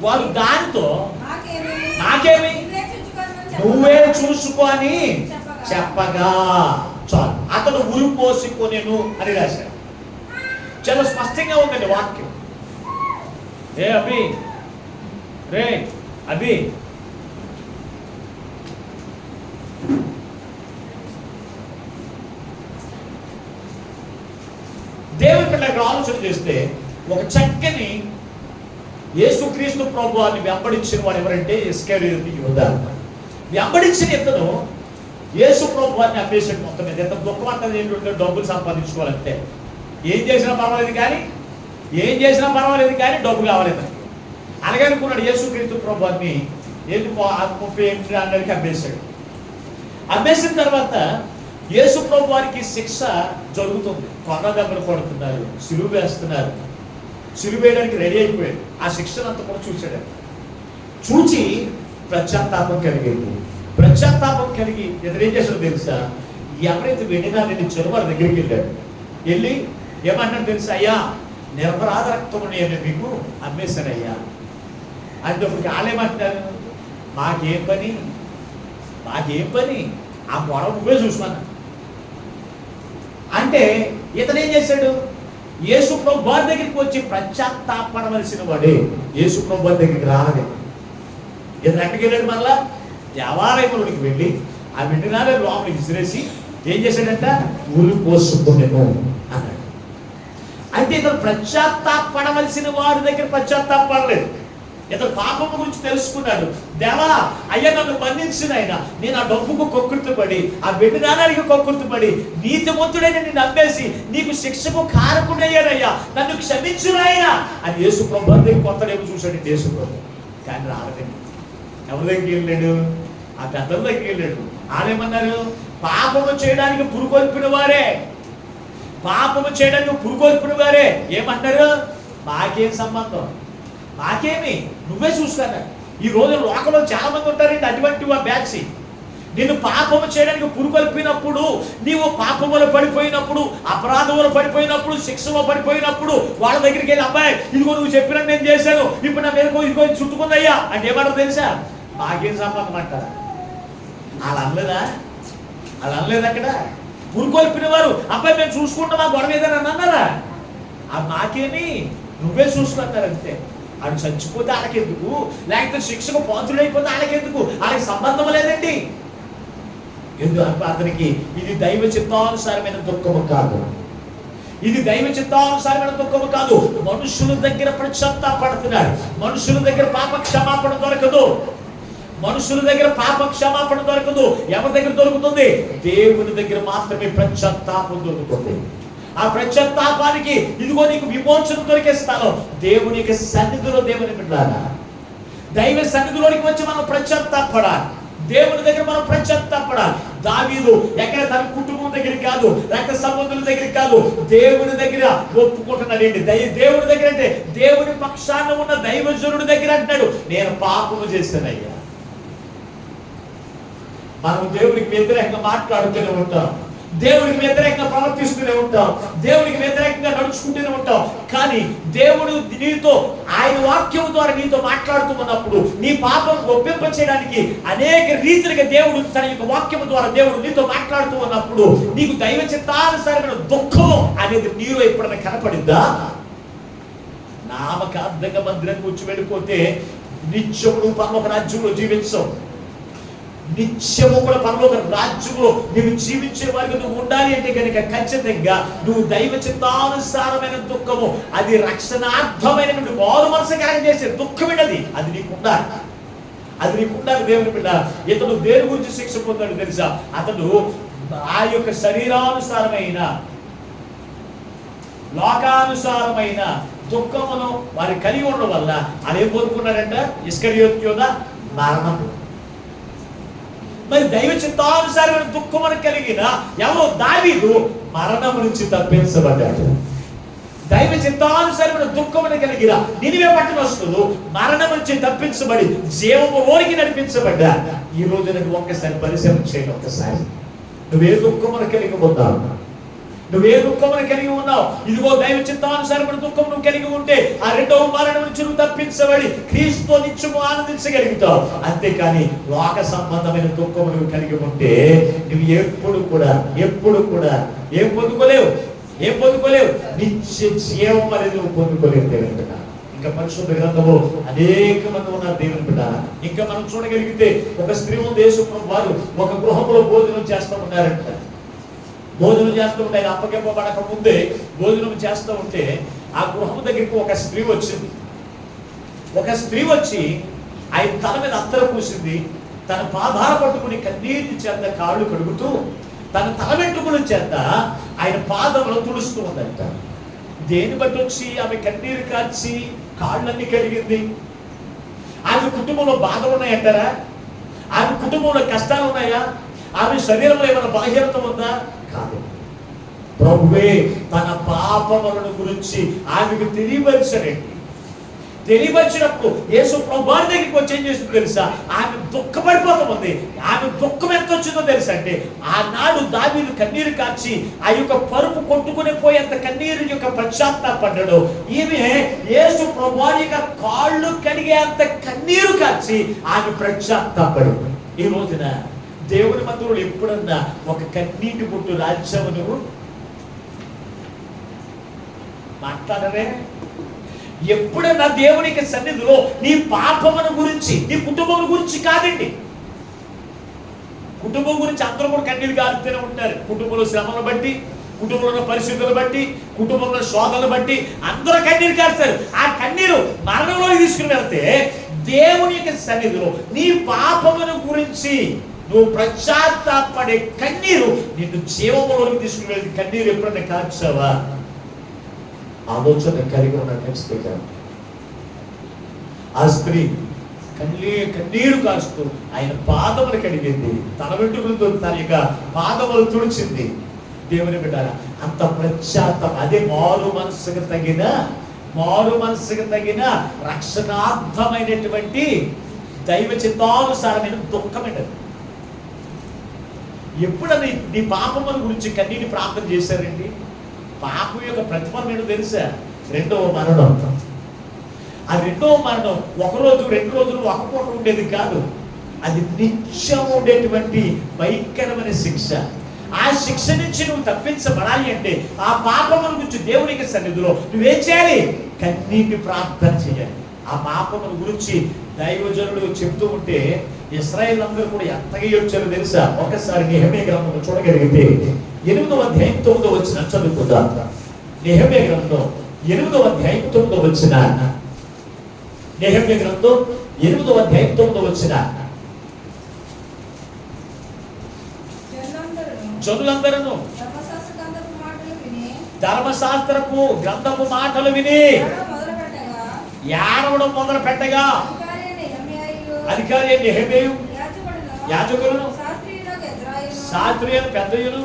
వారు దానితో నాకేమి నువ్వే చూసుకొని చెప్పగా చాలు అతను ఉరి పోసుకొనెను అని రాశాడు. చాలా స్పష్టంగా ఉందండి వాక్యం. రే అభి దేవుని పిల్లలకు ఆలోచన చేస్తే ఒక చక్కని యేసుక్రీస్తు ప్రభువాన్ని వెంబడించిన వాడు ఎవరంటే ఇస్కరియోతు యూద. వెంబడించిన ఇతను యేసు ప్రభువాన్ని అమ్మేసాడు. మొత్తం మీద ఎంత దుఃఖం అంటది ఏంటంటే డబ్బులు సంపాదించుకోవాలంటే ఏం చేసినా పర్వాలేదు కానీ డబ్బు కావాలేదు. అలాగే అనుకున్నాడు యేసుక్రీస్తు ప్రభువాన్ని. ఏంటి 38 అమ్మేశాడు. అమ్మేసిన తర్వాత యేసు ప్రభు వారికి శిక్ష జరుగుతుంది. కొన్న దెబ్బలు కొడుతున్నారు, సిలువ వేస్తున్నారు. సిలువ వేయడానికి రెడీ అయిపోయాడు. ఆ శిక్షను అంతా కూడా చూశాడు. చూచి పశ్చాత్తాపం కలిగి ఎదురేం చేశాడో తెలుసా? ఎవరైతే వెళ్ళినా నేను చెరువు దగ్గరికి వెళ్ళాడు. వెళ్ళి ఏమన్నాడు తెలుసా? అయ్యా, నిరపరాధ రక్తము నేను మీకు అమ్మేశానయ్యా అంటే ఇప్పుడు వాళ్ళేమంటారు? మాకేం పని ఆ గొడవ నువ్వే చూసుకున్నా అంటే ఇతను ఏం చేశాడు? యేసు ప్రభు వారి దగ్గరికి వచ్చి పశ్చాత్తాపడవలసిన వాడే యేసు ప్రభు వారి దగ్గరికి రాలేదు. ఇతను ఎక్కడికి వెళ్ళాడు? మళ్ళా దేవాలయంలోనికి వెళ్ళి ఆ వెంటనే లోపలికి విసిరేసి ఏం చేశాడంట? ఉరి పోసుకొనెను అన్నాడు. అంటే ఇతను పశ్చాత్తాపడవలసిన వారి దగ్గర పశ్చాత్తాపడలేదు. ఇతను పాపం గురించి తెలుసుకున్నాడు. దేవా, అయ్యా నన్ను మన్నించిన ఆయన, నేను ఆ డబ్బుకు కొక్కుర్తుపడి, ఆ వెండినానికి కొక్కుర్తుపడి, నీతిమంతుడైన నిన్ను నమ్మేసి నీకు శిక్షకు కారకుడయ్యానయ్యా, నన్ను క్షమించునాయన అని యేసు ప్రభు దగ్గర కొత్తడేమో చూశాడు యేసు ప్రభు. కానీ రాలేదండి. ఎవరి దగ్గరికి వెళ్ళాడు? ఆ పెద్దల దగ్గరికి వెళ్ళాడు. ఆడేమన్నారు? పాపము చేయడానికి పురుకొల్పిన వారే ఏమన్నారు? మాకేం సంబంధం, నాకేమి, నువ్వే చూస్తాను. ఈ రోజు లోకంలో చాలా మంది ఉంటారండి అటువంటి బ్యాచ్. నిన్ను పాపము చేయడానికి పురుకొల్పినప్పుడు, నీవు పాపములో పడిపోయినప్పుడు, అపరాధములో పడిపోయినప్పుడు, శిక్షలో పడిపోయినప్పుడు వాళ్ళ దగ్గరికి వెళ్ళి, అబ్బాయి ఇదిగో నువ్వు చెప్పినట్టు నేను చేశాను, ఇప్పుడు నా మీదకో ఇదిగో చుట్టుకుందయ్యా అంటే ఏమంటారు తెలుసా? మాకేం సంబంధం అంటారు. అలా అనలేదు అక్కడ. పురుకొల్పిన వారు, అబ్బాయి మేము చూసుకుంటాం, మా గొడవ ఏదైనా అన్నారా? అది నాకేమి, నువ్వే చూసుకుంటారు అంతే. ఆడు చచ్చిపోతే ఆడకెందుకు, లేకపోతే శిక్షకు పాత్రుడైపోతే ఆడకెందుకు, ఆడకి సంబంధం లేదండి. ఎందుకు అతనికి ఇది దైవ చిత్తానుసారమైన దుఃఖము కాదు. మనుషుల దగ్గర పశ్చాత్తాపడుతున్నాడు. మనుషుల దగ్గర పాప క్షమాపణ దొరకదు. ఎవరి దగ్గర దొరుకుతుంది? దేవుని దగ్గర మాత్రమే పశ్చాత్తాపం దొరుకుతుంది. ఆ పశ్చాత్తాపానికి ఇదిగో నీకు విమోచన దొరికే స్థలం దేవుని యొక్క సన్నిధిలో. దేవుని బిడ్డలారా, దైవ సన్నిధిలోనికి వచ్చి మనం పశ్చాత్తాపడాలి. దేవుని దగ్గర మనం పశ్చాత్తాపడాలి. దావీదు ఎక్కడ తన కుటుంబం దగ్గర కాదు, రక్త సంబంధుల దగ్గర కాదు, దేవుని దగ్గర ఒప్పుకుంటున్నాడు. ఏంటి దేవుని దగ్గర అంటే దేవుని పక్షాన ఉన్న దైవజనుడి దగ్గర అంటున్నాడు, నేను పాపము చేశానయ్యా. మనం దేవునికి వ్యతిరేకంగా మాట్లాడుతూనే ఉంటాం, దేవుడికి వ్యతిరేకంగా ప్రవర్తిస్తూనే ఉంటాం, దేవుడికి వ్యతిరేకంగా నడుచుకుంటూనే ఉంటాం. కానీ దేవుడు నీతో ఆయన వాక్యం ద్వారా నీతో మాట్లాడుతూ ఉన్నప్పుడు, నీ పాపం ఒప్పింప చేయడానికి అనేక రీతిలుగా దేవుడు తన యొక్క వాక్యం ద్వారా దేవుడు నీతో మాట్లాడుతూ ఉన్నప్పుడు, నీకు దైవ చిత్తానుసారమైన దుఃఖం అనేది నీలో ఎప్పుడైనా కనపడిందా? నామకార్థంగా మందిరం కూర్చు వెళ్ళిపోతే నిత్యముడు పరలోక రాజ్యంలో జీవించవు. నిత్యము కూడా పరలోక రాజ్యంలో నువ్వు జీవించే వారికి నువ్వు ఉండాలి అంటే కనుక ఖచ్చితంగా నువ్వు దైవ చిత్తానుసారమైన దుఃఖము, అది రక్షణార్థమైనటువంటి మారు మనసు కలగజేసే దుఃఖమైనది, అది నీకు ఉండాలి. దేవుని బిడ్డ, ఇతడు దేని గురించి శిక్ష పొందాడు తెలుసా? అతడు ఆ యొక్క శరీరానుసారమైన లోకానుసారమైన దుఃఖమును వారి కలిగి ఉండడం వల్ల అదేం కోరుకున్నాడంట? ఇస్కరియోతు యూద మరణం. మరి దైవ చిత్తానుసారమైన దుఃఖమును కలిగిన ఎవరో దావీదు మరణం నుంచి తప్పించబడ్డాడు. దైవ చిత్తానుసారమైన దుఃఖమును కలిగిన నినివే పట్టణస్తులు మరణం నుంచి తప్పించబడి జీవములోనికి నడిపించబడ్డా. ఈ రోజు నువ్వు ఒక్కసారి పరిశీలన చేయండి. ఒక్కసారి నువ్వే దుఃఖమును కలిగి ఉన్నావు, నువ్వే దుఃఖమును కలిగి ఉన్నావు. ఇదిగో దైవ చిత్తానుసారమైన దుఃఖం నువ్వు కలిగి ఉంటే ఆ రెండవ మరణం నుంచి నువ్వు తప్పించబడి క్రీస్తుతో నిత్యము ఆనందించగలుగుతావు. అంతేకాని లోక సంబంధమైన దుఃఖము నువ్వు కలిగి ఉంటే నువ్వు ఎప్పుడు కూడా ఏం పొందుకోలేవు. నిత్య జీవం అనేది నువ్వు పొందుకోలేవు. దేవుని బిడ్డ, ఇంకా పరిశుద్ధ గ్రంథము అనేక మంది ఉన్నారు. దేవుని బిడ్డ, ఇంకా మనం చూడగలిగితే ఒక స్త్రీ దేశం వారు ఒక గృహంలో భోజనం చేస్తూ ఉన్నారంట. భోజనం చేస్తూ ఉంటే ఆయన అప్పగింపబడక ముందే భోజనం చేస్తూ ఉంటే ఆ గృహం దగ్గరికి ఒక స్త్రీ వచ్చి ఆయన తల మీద అత్తరు పూసింది. తన పాదాల పట్టుకుని కన్నీటి చేత కాళ్ళు కడుగుతూ తన తల వెంట్రుకల చేత ఆయన పాదములు తుడుస్తూ ఉందంట. దేని బట్టి వచ్చి ఆమె కన్నీరు కార్చి కాళ్ళన్నీ కడిగింది? ఆమె కుటుంబంలో బాధలు ఉన్నాయంటారా? ఆమె కుటుంబంలో కష్టాలు ఉన్నాయా? ఆమె శరీరంలో ఏమైనా బలహీనత ఉందా? కాదు. ప్రభువే తన పాపములను గురించి ఆమెకు తెలియపరిచినప్పుడు యేసు ప్రభు వారి దగ్గరికి వచ్చి ఏం చేసిందో తెలుసా? ఆమె దుఃఖపడిపోతుంది. ఆమె దుఃఖం ఎంత వచ్చిందో తెలుసా అంటే, ఆనాడు దావీదు కన్నీరు కార్చి ఆ యొక్క పరుపు కొట్టుకుని పోయేంత కన్నీరు యొక్క పశ్చాత్తాపడ్డాడు. ఈమె యేసు ప్రభు వారి యొక్క కాళ్ళు కడిగేంత కన్నీరు కార్చి ఆమె పశ్చాత్తాపడు. ఈ రోజున దేవుని మందిరంలో ఎప్పుడన్నా ఒక కన్నీటి పుట్టు రాజ్యము నువ్వు మాట్లాడరే? ఎప్పుడన్నా దేవునికి సన్నిధిలో నీ పాపమును గురించి, నీ కుటుంబం గురించి కాదండి. కుటుంబం గురించి అందరూ కూడా కన్నీరు కారుతూనే ఉంటారు. కుటుంబంలో శ్రమను బట్టి, కుటుంబంలో పరిస్థితులను బట్టి, కుటుంబంలో శోధనలు బట్టి అందరూ కన్నీరు కారుతారు. ఆ కన్నీరు మరణంలో తీసుకుని వెళ్తే దేవుని యొక్క సన్నిధిలో నీ పాపమును గురించి నువ్వు పశ్చాత్తాపడే కన్నీరు నిన్ను జీవములోకి తీసుకుని వెళ్ళి కన్నీరు ఎప్పుడన్నా కార్చావా? ఆలోచన కలిగి ఉన్న నెక్స్ట్ ఆ స్త్రీ కన్నీరు కాస్తూ ఆయన పాదములు కడిగింది. తన వెంట్రుకలతో తన యొక్క పాదములు తుడిచింది. దేవుని బిడ్డారా, అంత పశ్చాత్తాపం, అదే మారు మనసుకు తగిన రక్షణార్థమైనటువంటి దైవ చిత్తానుసారమైన దుఃఖమైనది. ఎప్పుడన్నా నీ పాపముల గురించి కన్నీటి ప్రార్థన చేశారండి? పాపం యొక్క ప్రతిఫలం ఏంటో తెలుసా? రెండవ మరణం. ఆ రెండవ మరణం ఒకరోజు 2 రోజులు ఒక పూట ఉండేది కాదు. అది నిత్యం ఉండేటువంటి భయంకరమైన శిక్ష. ఆ శిక్ష నుంచి నువ్వు తప్పించబడాలి అంటే ఆ పాపముల గురించి దేవునికి సన్నిధిలో నువ్వేం చేయాలి? కన్నీటి ప్రార్థన చేయాలి. ఆ పాపముల గురించి దైవజనులు చెప్తూ ఉంటే ఇశ్రాయేల్ అందరూ కూడా ఎంతగా ఏడ్చారో తెలుసా? ఒకసారి నెహెమ్యా గ్రంథం చూడగలిగితే 8వ అధ్యాయం 9వ వచనం చదువుకుందాం. నెహెమ్యా గ్రంథం 8వ అధ్యాయం 9వ వచనం. నెహెమ్యా గ్రంథం 8వ అధ్యాయం 9వ వచనం. జనులందరూ ధర్మశాస్త్రపు గ్రంథపు మాటలు విని ఏడవడం మొదలు పెట్టగా అధికారి నెహెమ్యా, యాజకులను, శాస్త్రీయులు, పెద్దయులు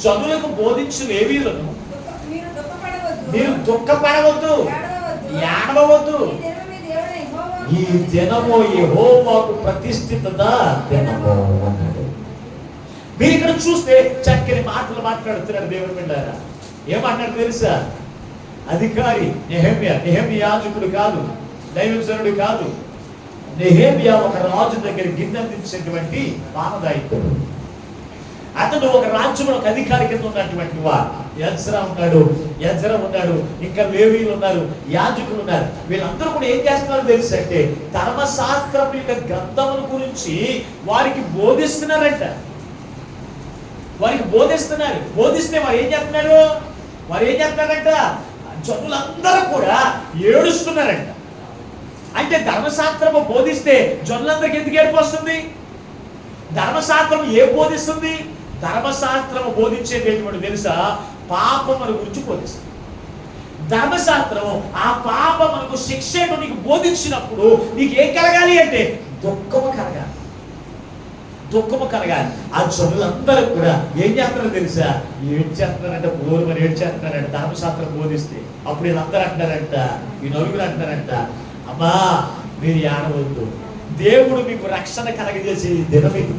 జనులకు బోధించి లేవీయులను మీరు దుఃఖపడవద్దు, ఏడవవద్దు. ఈ దినము యెహోవాకు ప్రతిష్ఠిత దినము అన్నాడు. మీరు ఇక్కడ చూస్తే చక్కని మాటలు మాట్లాడుతున్నాడు దేవుని బిడ్డలారా. ఏమన్నాడు తెలుసా? అధికారి నెహెమ్యా యాజకుడు కాదు, దైవజనుడు కాదు. నెహెమ్యా ఒక రాజు దగ్గర గిన్నెందించేటువంటి పానదాయికుడు. అతడు ఒక రాజ్యంలో ఒక అధికారి కింద ఉన్నటువంటి వాడు. యజ్రా ఉన్నాడు, ఇంకా లేవీయులు ఉన్నారు, యాజకులు ఉన్నారు. వీళ్ళందరూ కూడా ఏం చేస్తున్నారు తెలుసు అంటే ధర్మశాస్త్రం యొక్క గ్రంథముల గురించి వారికి బోధిస్తున్నారంట. బోధిస్తే వారు ఏం చేస్తున్నారంట? జనులందరూ కూడా ఏడుస్తున్నారంట. అంటే ధర్మశాస్త్రము బోధిస్తే జనులందరికీ ఎందుకు ఏడుపు వస్తుంది? ధర్మశాస్త్రం ఏం బోధిస్తుంది? ధర్మశాస్త్రము బోధించేటటువంటి తెలుసా? పాపముల గురించి బోధిస్తుంది. ధర్మశాస్త్రము ఆ పాపములకు శిక్ష నీకు బోధించినప్పుడు నీకు ఏం కలగాలి అంటే దుఃఖము కలగాలి. దుఃఖము కలగాలి. ఆ జనులందరూ కూడా ఏం చేస్తారో తెలుసా? ఏం చేస్తున్నారంటే బోరు మరి ఏం చేస్తున్నారంటే ధర్మశాస్త్రం బోధిస్తే అప్పుడు వీళ్ళందరూ అంటారంట, ఈ నలుగురు అంటారంట, అమ్మా మీరు ఏడవద్దు, దేవుడు మీకు రక్షణ కలగజేసే దినం ఇది.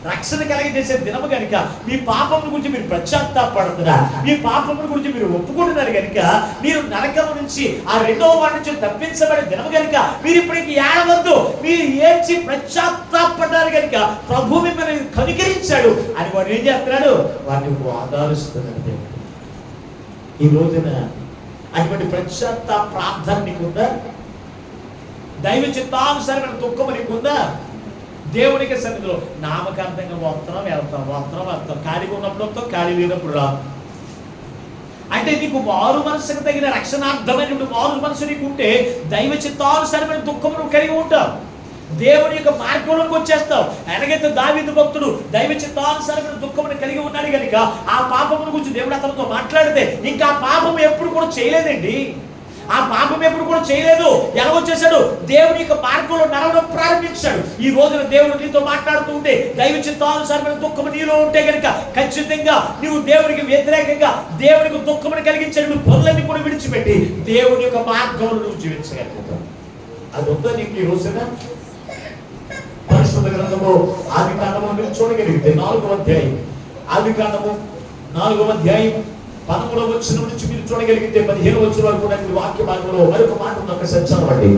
రక్షణ కలిగజేసే దినము కనుక మీ పాపముల గురించి మీరు పశ్చాత్తాపడుతున్నారు, మీ పపాపముల గురించి మీరు ఒప్పుకుంటున్నారు కనుక మీరు నరకము నుంచి ఆ రెండవ వాటి నుంచి తప్పించబడే దినము కనుక మీరు ఇప్పటికి ఏడవద్దు, మీరు ఏడ్చి పశ్చాత్తాపడ్డారు కనుక ప్రభు మిమ్మల్ని కనికరించాడు అని వాడు ఏం చేస్తున్నాడు? వాటిని ఆదరిస్తున్నాడు. ఈ రోజున అటువంటి పశ్చాత్తాప ప్రార్థన నీకుందా? దైవ చిత్తానుసారమైన దుఃఖము నీకుందా? దేవునికి సన్నిధిలో నామకాంతంగా వస్తున్నాం వెళ్తాం, ఖాళీగా ఉన్నప్పుడు వస్తాం, ఖాళీ లేనప్పుడు రా. అంటే నీకు మారు మనసుకు తగిన రక్షణార్థమైనటువంటి మారు మనసు నీకు ఉంటే దైవ చిత్తానుసారమైన దుఃఖము నువ్వు కలిగి ఉంటావు, దేవుని యొక్క మార్గంలోకి వచ్చేస్తావు. ఎలాగైతే దావీదు భక్తుడు దైవ చిత్తానుసారమైన దుఃఖమును కలిగి ఉన్నాడు కనుక ఆ పాపమును గురించి దేవుడు అతనితో మాట్లాడితే ఇంకా ఆ పాపం ఎప్పుడు కూడా చేయలేదండి, ఆ పాపం ఎప్పుడు కూడా చేయలేదు. ఎలా వచ్చేసాడు? దేవుని యొక్క మార్గంలో నడవడం ప్రారంభించాడు. ఈ రోజున దేవుడు నీతో మాట్లాడుతూ ఉంటే దైవ చిత్తానుసారమైన దుఃఖము నీలో ఉంటే కనుక ఖచ్చితంగా నువ్వు దేవునికి వ్యతిరేకంగా దేవునికి దుఃఖమును కలిగించాడు నువ్వు పనులన్నీ కూడా విడిచిపెట్టి దేవుని యొక్క మార్గంలో నువ్వు జీవించగలుగుతావు. అది ఉందా నీకు ఈ రోజున? పరిశుద్ధ గ్రంథము ఆదికాండము నువ్వు చూడగలిగితే 4వ అధ్యాయం, ఆదికాండము 4వ అధ్యాయం 13వ వచనం నుంచి మీరు చూడగలిగితే 15వ వచనం వరకు ఉన్నటువంటి వాక్య భాగంలో మరొక మాట ఉంది. ఒకసారి చదవండి.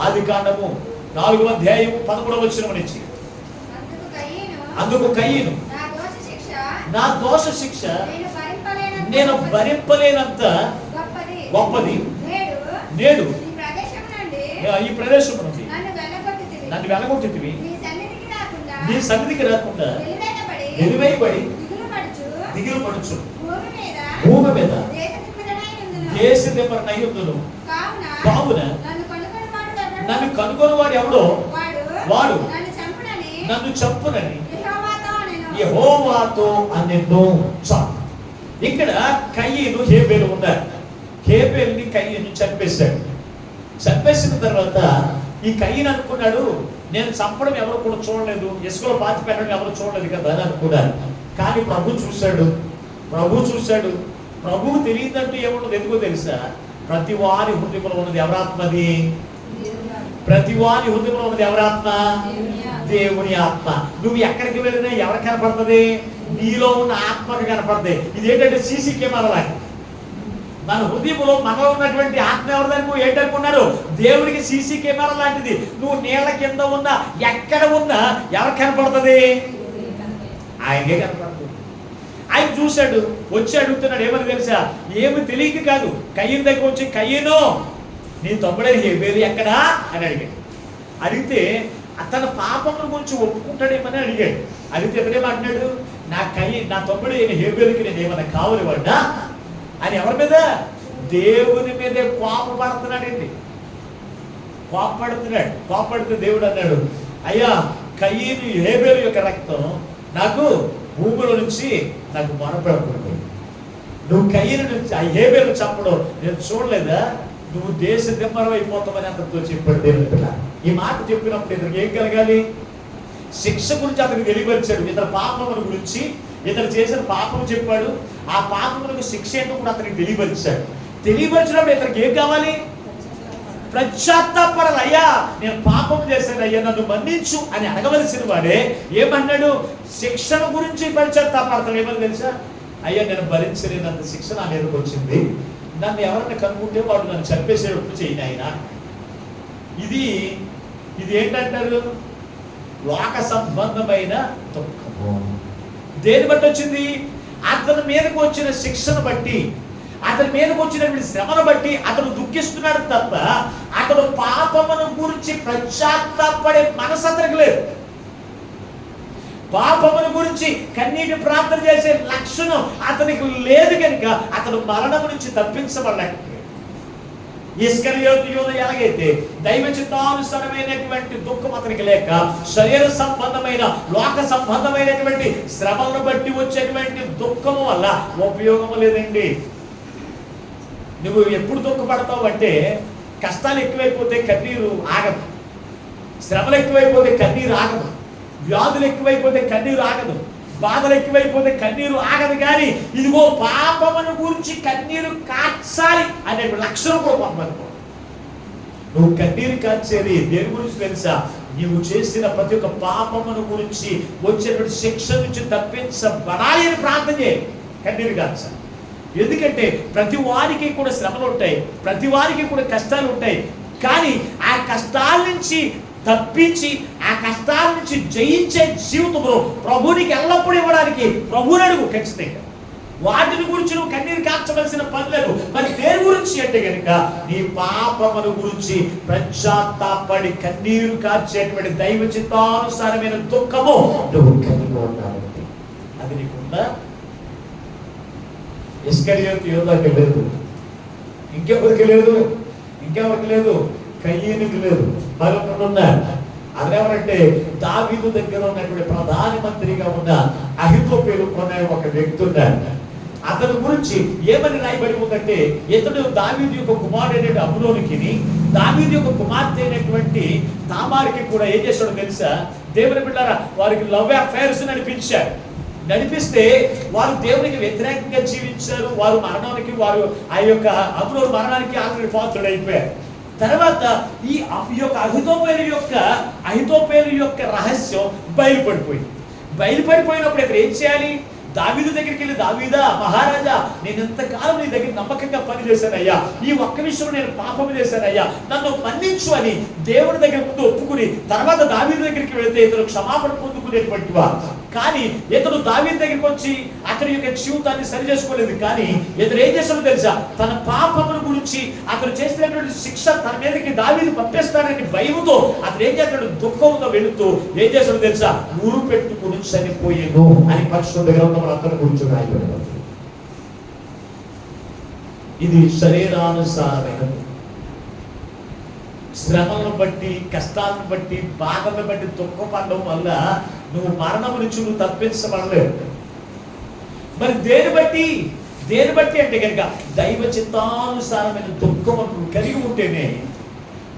ఆదికాండము 4వ అధ్యాయం 11వ వచనం నుంచి, అందుకు కయీను నా దోష శిక్ష నేను భరింపలేనంత గొప్పది, నేడు ఈ ప్రదేశం నుండి నన్ను వెలగొట్టితివి, నీ సన్నిధికి రాకుండా వెలువైపడి దిగులు పడుచు భూమి మీద దేశ దిమ్మరనయ్యుందును. కావున నన్ను కనుగొని వాడు ఎవడో వాడు నన్ను చంపునని యెహోవాతో అనెను. ఇక్కడ కయీను హేబేలు ఉన్నారు. హేబేలుని కయీను చంపేశాడు. చంపేసిన తర్వాత ఈ కయీను అనుకున్నాడు, నేను చంపడం ఎవరు కూడా చూడలేదు, ఇసుకలో పాతి పెట్టడం ఎవరు చూడలేదు కదా అని అనుకున్నాడు. కానీ ప్రభు చూశాడు. ప్రభువు తెలియదంటూ ఏముండదు. ఎందుకో తెలుసా? ప్రతి వారి హృదయంలో ఉన్నది ఎవరాత్మది? ప్రతి వారి హృదయంలో ఉన్నది ఎవరాత్మ? దేవుని ఆత్మ. నువ్వు ఎక్కడికి వెళ్ళినా ఎవరు కనపడుతుంది? నీలో ఉన్న ఆత్మకు కనపడుతుంది. ఇదేంటంటే సీసీ కెమెరా లాంటి మన హృదయంలో మనలో ఉన్నటువంటి ఆత్మ ఎవరిదని నువ్వు ఏంటనుకున్నారు? దేవుడికి సీసీ కెమెరా లాంటిది. నువ్వు నీళ్ళ కింద ఉన్నా ఎక్కడ ఉన్నా ఎవరు కనపడుతుంది? ఆయనే కనపడుతుంది. ఆయన చూశాడు, వచ్చి అడుగుతున్నాడు. ఏమని తెలుసా? ఏమి తెలియక కాదు, కయ్యను దగ్గర వచ్చి, కయ్యను నీ తమ్ముడైన హేబేలు ఎక్కడా అని అడిగాడు. అడిగితే అతను పాపముల గురించి ఒప్పుకుంటాడేమని అడిగాడు. అడిగితే ఎప్పుడేమంటున్నాడు? నా తమ్ముడు హేబేలుకి నేను ఏమన్నా కావాలి వాడా అని ఎవరి మీద? దేవుని మీదే కోపపడుతున్నాడండి. కోపపడితే దేవుడు అన్నాడు, అయ్యా కయ్యను హేబేలు యొక్క రక్తం నాకు భూమిలో నుంచి నాకు మొరపెడకూడదు. నువ్వు కయ్యను నుంచి ఆ హేబేలు చంపడం నేను చూడలేదా? నువ్వు దేశ దిమ్మరం అయిపోతామని అతనితో చెప్పాడు దేవుడు. ఈ మాట చెప్పినప్పుడు ఇతనికి ఏం కలగాలి? శిక్ష గురించి అతనికి తెలియపరిచాడు. ఇతర పాపముల గురించి, ఇతను చేసిన పాపం చెప్పాడు. ఆ పాపములకు శిక్ష ఏంటో కూడా అతనికి తెలియపరిచినప్పుడు ఇతనికి ఏం కావాలి? పశ్చాత్తాపడాలి. అయ్యా నేను పాపం చేశాను, అయ్యా నన్ను మన్నించు అని అడగవలసిన వాడే ఏమన్నాడు? శిక్షణ గురించి పశ్చాత్తాపడతాడు. ఏమని తెలుసా? అయ్యా నేను భరించలేనంత శిక్ష నా మీదకి వచ్చింది, నన్ను ఎవరైనా కనుక్కుంటే వాడు నన్ను చంపేసేటప్పుడు చేయను ఆయన. ఇది ఏంటంటారు? లోక సంబంధమైన దుఃఖము. దేని బట్టి వచ్చింది? అతని మీదకు వచ్చిన శిక్షను బట్టి, అతని మీదకు వచ్చినటువంటి శ్రమను బట్టి అతను దుఃఖిస్తున్నాడు తప్ప అతడు పాపమును గురించి పశ్చాత్తాపడే మనసు అతనికి లేదు. పాపమును గురించి కన్నీటి ప్రార్థన చేసే లక్షణం అతనికి లేదు కనుక అతను మరణము నుంచి తప్పించబడలేకపోయాడు. ఇస్కరియోతు యూదా ఎలాగైతే దైవ చిత్తానుసారమైనటువంటి దుఃఖం అతనికి లేక శరీర సంబంధమైన లోక సంబంధమైనటువంటి శ్రమలను బట్టి వచ్చేటువంటి దుఃఖము వల్ల ఉపయోగము లేదండి. నువ్వు ఎప్పుడు దుఃఖపడతావు అంటే కష్టాలు ఎక్కువైపోతే కన్నీరు ఆగదు. శ్రమలు ఎక్కువైపోతే కన్నీరు ఆగదు, వ్యాధులు ఎక్కువైపోతే కన్నీరు ఆగదు, బాధలు ఎక్కువైపోతే కన్నీరు ఆగదు. కానీ ఇదిగో పాపమును గురించి కన్నీరు కార్చాలి అనే లక్షణం కూడా పొందదు. నువ్వు కన్నీరు కార్చేది దేని గురించి తెలుసా? నీవు చేసిన ప్రతి ఒక్క పాపమును గురించి వచ్చేటువంటి శిక్ష నుంచి తప్పించబడాలి అని ప్రార్థన చేయి. కన్నీరు కార్చాలి. ఎందుకంటే ప్రతి వారికి కూడా శ్రమలు ఉంటాయి, ప్రతి వారికి కూడా కష్టాలు ఉంటాయి. కానీ ఆ కష్టాల నుంచి తప్పించి, ఆ కష్టాల నుంచి జయించే జీవితంలో ప్రభునికి ఎల్లప్పుడూ ఇవ్వడానికి ప్రభువుని అడుగు. ఖచ్చితంగా వాటిని గురించి నువ్వు కన్నీరు కార్చవలసిన పని లేదు. మరి దేని గురించి అంటే కనుక నీ పాపముల గురించి పశ్చాత్తాపడి కన్నీరు కార్చేటువంటి దైవ చిత్తానుసారమైన దుఃఖము నువ్వు కలిగి ఉండాలంటే అది నీకుందా? ఇస్కరియోతు యోధాకి లేదు, ఇంకెవరికి లేదు, ఇంకెవరికి లేదు, కయ్యేనికి లేదు, మరొకరు ఉన్నారు. అదేమంటే దావీదు దగ్గర ఉన్నటువంటి ప్రధానమంత్రిగా ఉన్న అహితోపేలు అనే ఒక వ్యక్తి ఉన్నారు. అతని గురించి ఏమని రాయబడి ఉందంటే, ఇతడు దావీదు యొక్క కుమారుడు అబ్నోనుకి, దావీదు యొక్క కుమార్తె అయినటువంటి తామారుకి కూడా ఏం చేశాడో తెలుసా? దేవుని బిడ్డలారా, వారికి లవ్ అఫైర్స్ నడిపించాడు. నడిపిస్తే వారు దేవునికి వ్యతిరేకంగా జీవించారు. వారు మరణానికి, వారు ఆ యొక్క అబ్నోను మరణానికి ఆల్రెడీ పాత్రుడు అయిపోయారు. తర్వాత ఈ యొక్క అహితోపేలు యొక్క రహస్యం బయలుపడిపోయినప్పుడు ఇక్కడ ఏం చేయాలి? దావీదు దగ్గరికి వెళ్ళి, దావీదా మహారాజా, నేను ఎంతకాలం నీ దగ్గర నమ్మకంగా పని చేశానయ్యా, ఈ ఒక్క విషయం నేను పాపం చేశానయ్యా, నన్ను మన్నించు అని దేవుడి దగ్గర ముందు ఒప్పుకుని తర్వాత దావీదు దగ్గరికి వెళితే ఇతను క్షమాపణ పొందుకునేటువంటి వారు. కానీ ఇతను దావీదు దగ్గరికి వచ్చి అతని యొక్క జీవితాన్ని సరి చేసుకోలేదు. కానీ ఇతను ఏం చేశాడో తెలుసా? తన పాపముల గురించి, అతను చేసినటువంటి శిక్ష తన మీదకి దావీదు పంపేస్తాడని భయముతో అతను ఏం చేస్తాడు? దుఃఖంతో వెళుతూ ఏం చేశాడో తెలుసా? ఊరు పెట్టుకుని చనిపోయేను అని పరిశుద్ధ గ్రంథం అతని గురించి రాయబడింది. ఇది శరీరానుసారమైనది. శ్రమలను బట్టి, కష్టాలను బట్టి, బాధలను బట్టి దుఃఖపడడం వల్ల నువ్వు మరణము నుంచి నువ్వు తప్పించబడలేవు. మరి దేని బట్టి అంటే కనుక దైవ చిత్తానుసారమైన దుఃఖం నువ్వు కలిగి ఉంటేనే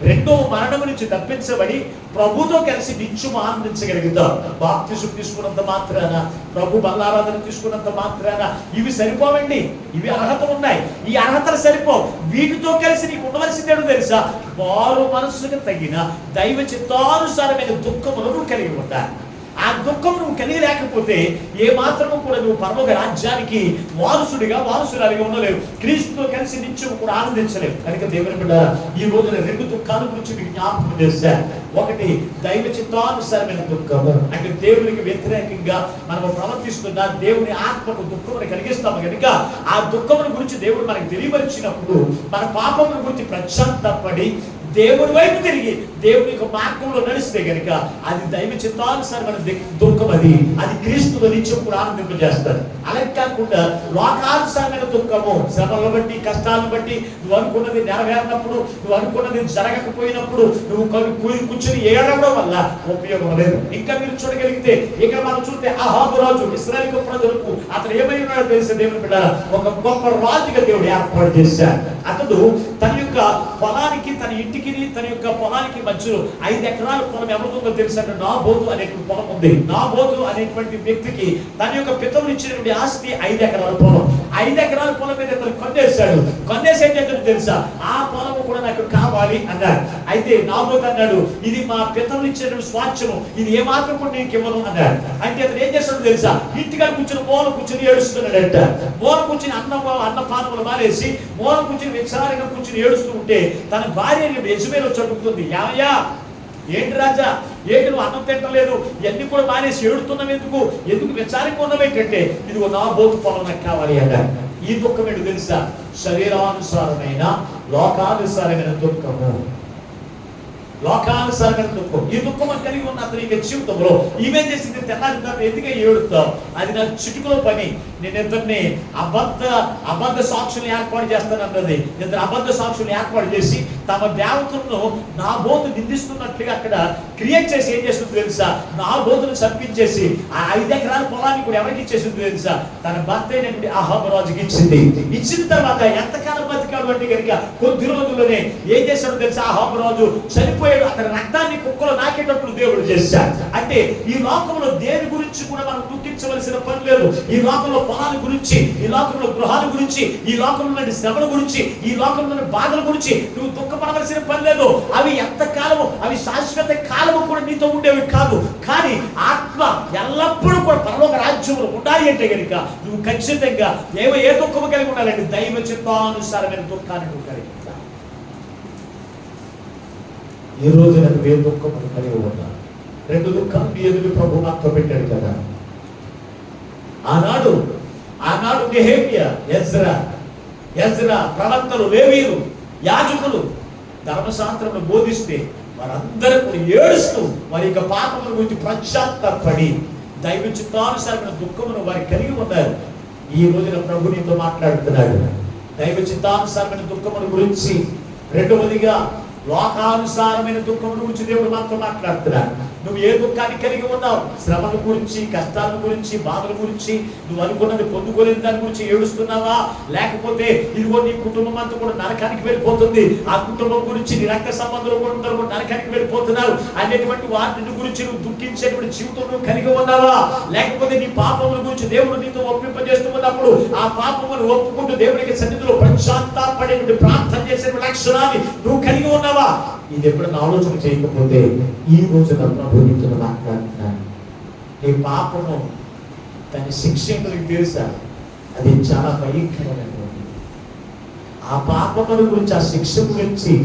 రెండో మరణము నుంచి తప్పించబడి ప్రభుతో కలిసి నిత్యము ఆనందించగలుగుతాం. బాప్తిసం తీసుకున్నంత మాత్రాన, ప్రభు బల్లారాధన తీసుకున్నంత మాత్రాన ఇవి సరిపోవండి. ఇవి అర్హతలు ఉన్నాయి, ఈ అర్హతలు సరిపోవు. వీటితో కలిసి నీకు ఉండవలసిందేదో తెలుసా? వారు మనసుకు తగిన దైవ చిత్తానుసారమైన దుఃఖమును నువ్వు కలిగి ఉండాలి. ఆ దుఃఖం నువ్వు కలిగి లేకపోతే ఏ మాత్రము కూడా నువ్వు పరలోక రాజ్యానికి వారసురాలిగా ఉండలేవు. క్రీస్తుతో కలిసి నిత్యం కూడా ఆనందించలేవు. కనుక దేవుని బిడ్డ, ఈ రోజున రెండు దుఃఖాల గురించి మీకు జ్ఞాపకం చేశాను. ఒకటి దైవ చిత్తానుసారమైన దుఃఖము, అంటే దేవునికి వ్యతిరేకంగా మనము ప్రవర్తిస్తున్న దేవుని ఆత్మకు దుఃఖమును కలిగిస్తాము. కనుక ఆ దుఃఖమును గురించి దేవుడు మనకు తెలియపరిచినప్పుడు మన పాపముల గురించి పశ్చాత్తాపడి దేవుని వైపు తిరిగి దేవుని యొక్క మార్గంలో నడిస్తే కనుక అది దైవ చిత్తానుసారమైన దుఃఖం. అది క్రీస్తుతో నిత్యం కూడా ఆనందింపజేస్తారు. అలా కాకుండా లోకానుసారమైన దుఃఖము, శ్రమలను బట్టి, కష్టాలను బట్టి, నువ్వు అనుకున్నది నెరవేరినప్పుడు, నువ్వు అనుకున్నది జరగకపోయినప్పుడు నువ్వు కూర్చుని ఏడవడం వల్ల ఉపయోగం లేదు. ఇంకా మీరు చూడగలిగితే ఇక్కడ మనం చూస్తే అహాబు రాజు ఇశ్రాయేలు ప్రజలకు అతను ఏమై ఉన్నాడో తెలిసే దేవుని బిడ్డ, ఒక గొప్ప రాజుగా దేవుడు ఏర్పాటు చేశాడు. అతడు తన యొక్క పొలానికి, తన ఇంటికి, తన యొక్క పొలానికి మధ్యలో 5 ఎకరాల పొలం ఎవరితో తెలుసా? నాబోతు అనేటువంటి పొలం ఉంది. నాబోతు అనేటువంటి వ్యక్తికి తన యొక్క పితరులు ఇచ్చినటువంటి ఆస్తి 5 ఎకరాల పొలం. 5 ఎకరాల పొలం మీద అతను కొన్నేశాడు. కొన్నేసి ఏం చేస్తాడు తెలుసా? ఆ పొలము కూడా నాకు కావాలి అన్నాడు. అయితే నాబోతు అన్నాడు, ఇది మా పితరులు ఇచ్చినటువంటి స్వాచ్ఛము, ఇది ఏమాత్రం కూడా నీకు ఇవ్వను అన్నాడు. అంటే అతను ఏం చేస్తాడు తెలుసా? ఇంటిగా కూర్చుని ఏడుస్తున్నాడంట. మూల కూర్చుని అన్నపానములు మానేసి మూల కూర్చుని విచారంగా కూర్చుని ఏడుస్తూ ఉంటే తన భార్య యజమేలు వచ్చి అడుగుతుంది, యాయా ఏంటి రాజా, ఏంటి నువ్వు అన్నం తింటలేదు, ఇవన్నీ కూడా మానేసి ఏడుతున్నావు, ఎందుకు విచారంగా ఉన్నావు ఏంటంటే, ఇదిగో నాబోతు పొలం నాకు కావాలి అన్నాడు. ఈ దుఃఖం ఏంటి తెలుసా? శరీరానుసారమైన లోకానుసారమైన దుఃఖము. లోకానుసారమైన దుఃఖం. ఈ దుఃఖం అని కలిగి ఉన్న అతని జీవితంలో ఈమెం చేసింది? తెల్లారి ఎందుకే ఏడుతావు? అది నా చిటుకులో పని. నేను ఇద్దరిని అబద్ధ సాక్షులు ఏర్పాటు చేస్తానన్నది. ఇద్దరు అబద్ధ సాక్షులు ఏర్పాటు చేసి తమ దేవతలను నా బోధు నిందిస్తున్నట్లుగా అక్కడ క్రియేట్ చేసి ఏం చేస్తుంది తెలుసా? నా బోధును చంపించేసి ఆ 5 ఎకరాల పొలాన్ని కూడా ఎవరికి ఇచ్చేసింది తెలుసా? తన భర్త అయినటువంటి అహాబు రాజుకి ఇచ్చింది. ఇచ్చిన తర్వాత ఎంతకాలం బతికాడు అంటే కనుక కొద్ది రోజుల్లోనే ఏం చేశాడు తెలుసా? అహాబు రాజు చనిపోయాడు. అతని రక్తాన్ని కుక్కలు నాకేటప్పుడు దేవుడు చేశాడు. అంటే ఈ లోకంలో దేని గురించి కూడా మనం దుఃఖించవలసిన పని లేదు. ఈ లోకంలో పొలాల గురించి, ఈ లోకంలో గృహాల గురించి, ఈ లోకంలో శ్రమల గురించి, ఈ లోకంలో బాధల గురించి నువ్వు దుఃఖపడవలసిన పని లేదు. అవి ఎంతకాలము, అవి శాశ్వత కాలము కూడా నీతో ఉండేవి కాదు. కానీ ఆత్మ ఎల్లప్పుడూ కూడా పరలోక రాజ్యంలో ఉండాలి అంటే కనుక నువ్వు ఖచ్చితంగా ఏ దుఃఖము కలిగి ఉండాలంటే దైవ చిత్తానుసారమైన దుఃఖాన్ని నువ్వు కలిగి ఉండాలి. ఈ రోజు నేను ఏ దుఃఖము కలిగి ఉన్నా? 2 దుఃఖాలు మీ ఎదురు ప్రభు నాతో పెట్టాడు కదా. ఆనాడు నెహెమ్యా, ఎజ్రా ప్రవక్తలు, లేవీయులు, యాజకులు ధర్మశాస్త్రంలో బోధిస్తే వారందరూ కూడా ఏడుస్తూ వారి యొక్క పాపముల గురించి పశ్చాత్తాపడి దైవ చిత్తానుసారమైన దుఃఖమును వారు కలిగి ఉన్నారు. ఈ రోజున ప్రభు నీతో మాట్లాడుతున్నాడు. దైవ చిత్తానుసారమైన దుఃఖముల గురించి, రెండవదిగా లోకానుసారమైన దుఃఖముల గురించి దేవుడు మనతో మాట్లాడుతున్నాడు. నువ్వు ఏ దుఃఖాన్ని కలిగి ఉన్నావు? శ్రమల గురించి, కష్టాల గురించి, బాధల గురించి, నువ్వు అనుకున్నది పొందుకోలేని దాని గురించి ఏడుస్తున్నావా? లేకపోతే ఇదిగో నీ కుటుంబం అంతా కూడా నరకానికి వెళ్ళిపోతుంది, ఆ కుటుంబం గురించి, నీ రక్త సంబంధులు కూడా నరకానికి వెళ్ళిపోతున్నారు అనేటువంటి వాటిని గురించి నువ్వు దుఃఖించేటువంటి జీవితం నువ్వు కలిగి ఉన్నావా? లేకపోతే నీ పాపముల గురించి దేవుడు నీతో ఒప్పింపజేస్తున్నప్పుడు ఆ పాపములు ఒప్పుకుంటూ దేవునికి సన్నిధిలో పశ్చాత్తాపడేటువంటి ప్రార్థన చేసే లక్షణాన్ని నువ్వు కలిగి ఉన్నావా? ఇది ఎప్పుడైనా ఆలోచన చేయకపోతే ఈ రోజు ప్రభు నీతో మాట్లాడుతున్నాను. నీ పాపము దాని శిక్ష ఏంటో నీకు తెలుసా? అది చాలా భయంకరమైనటువంటి. ఆ పాపముల గురించి, ఆ శిక్ష గురించి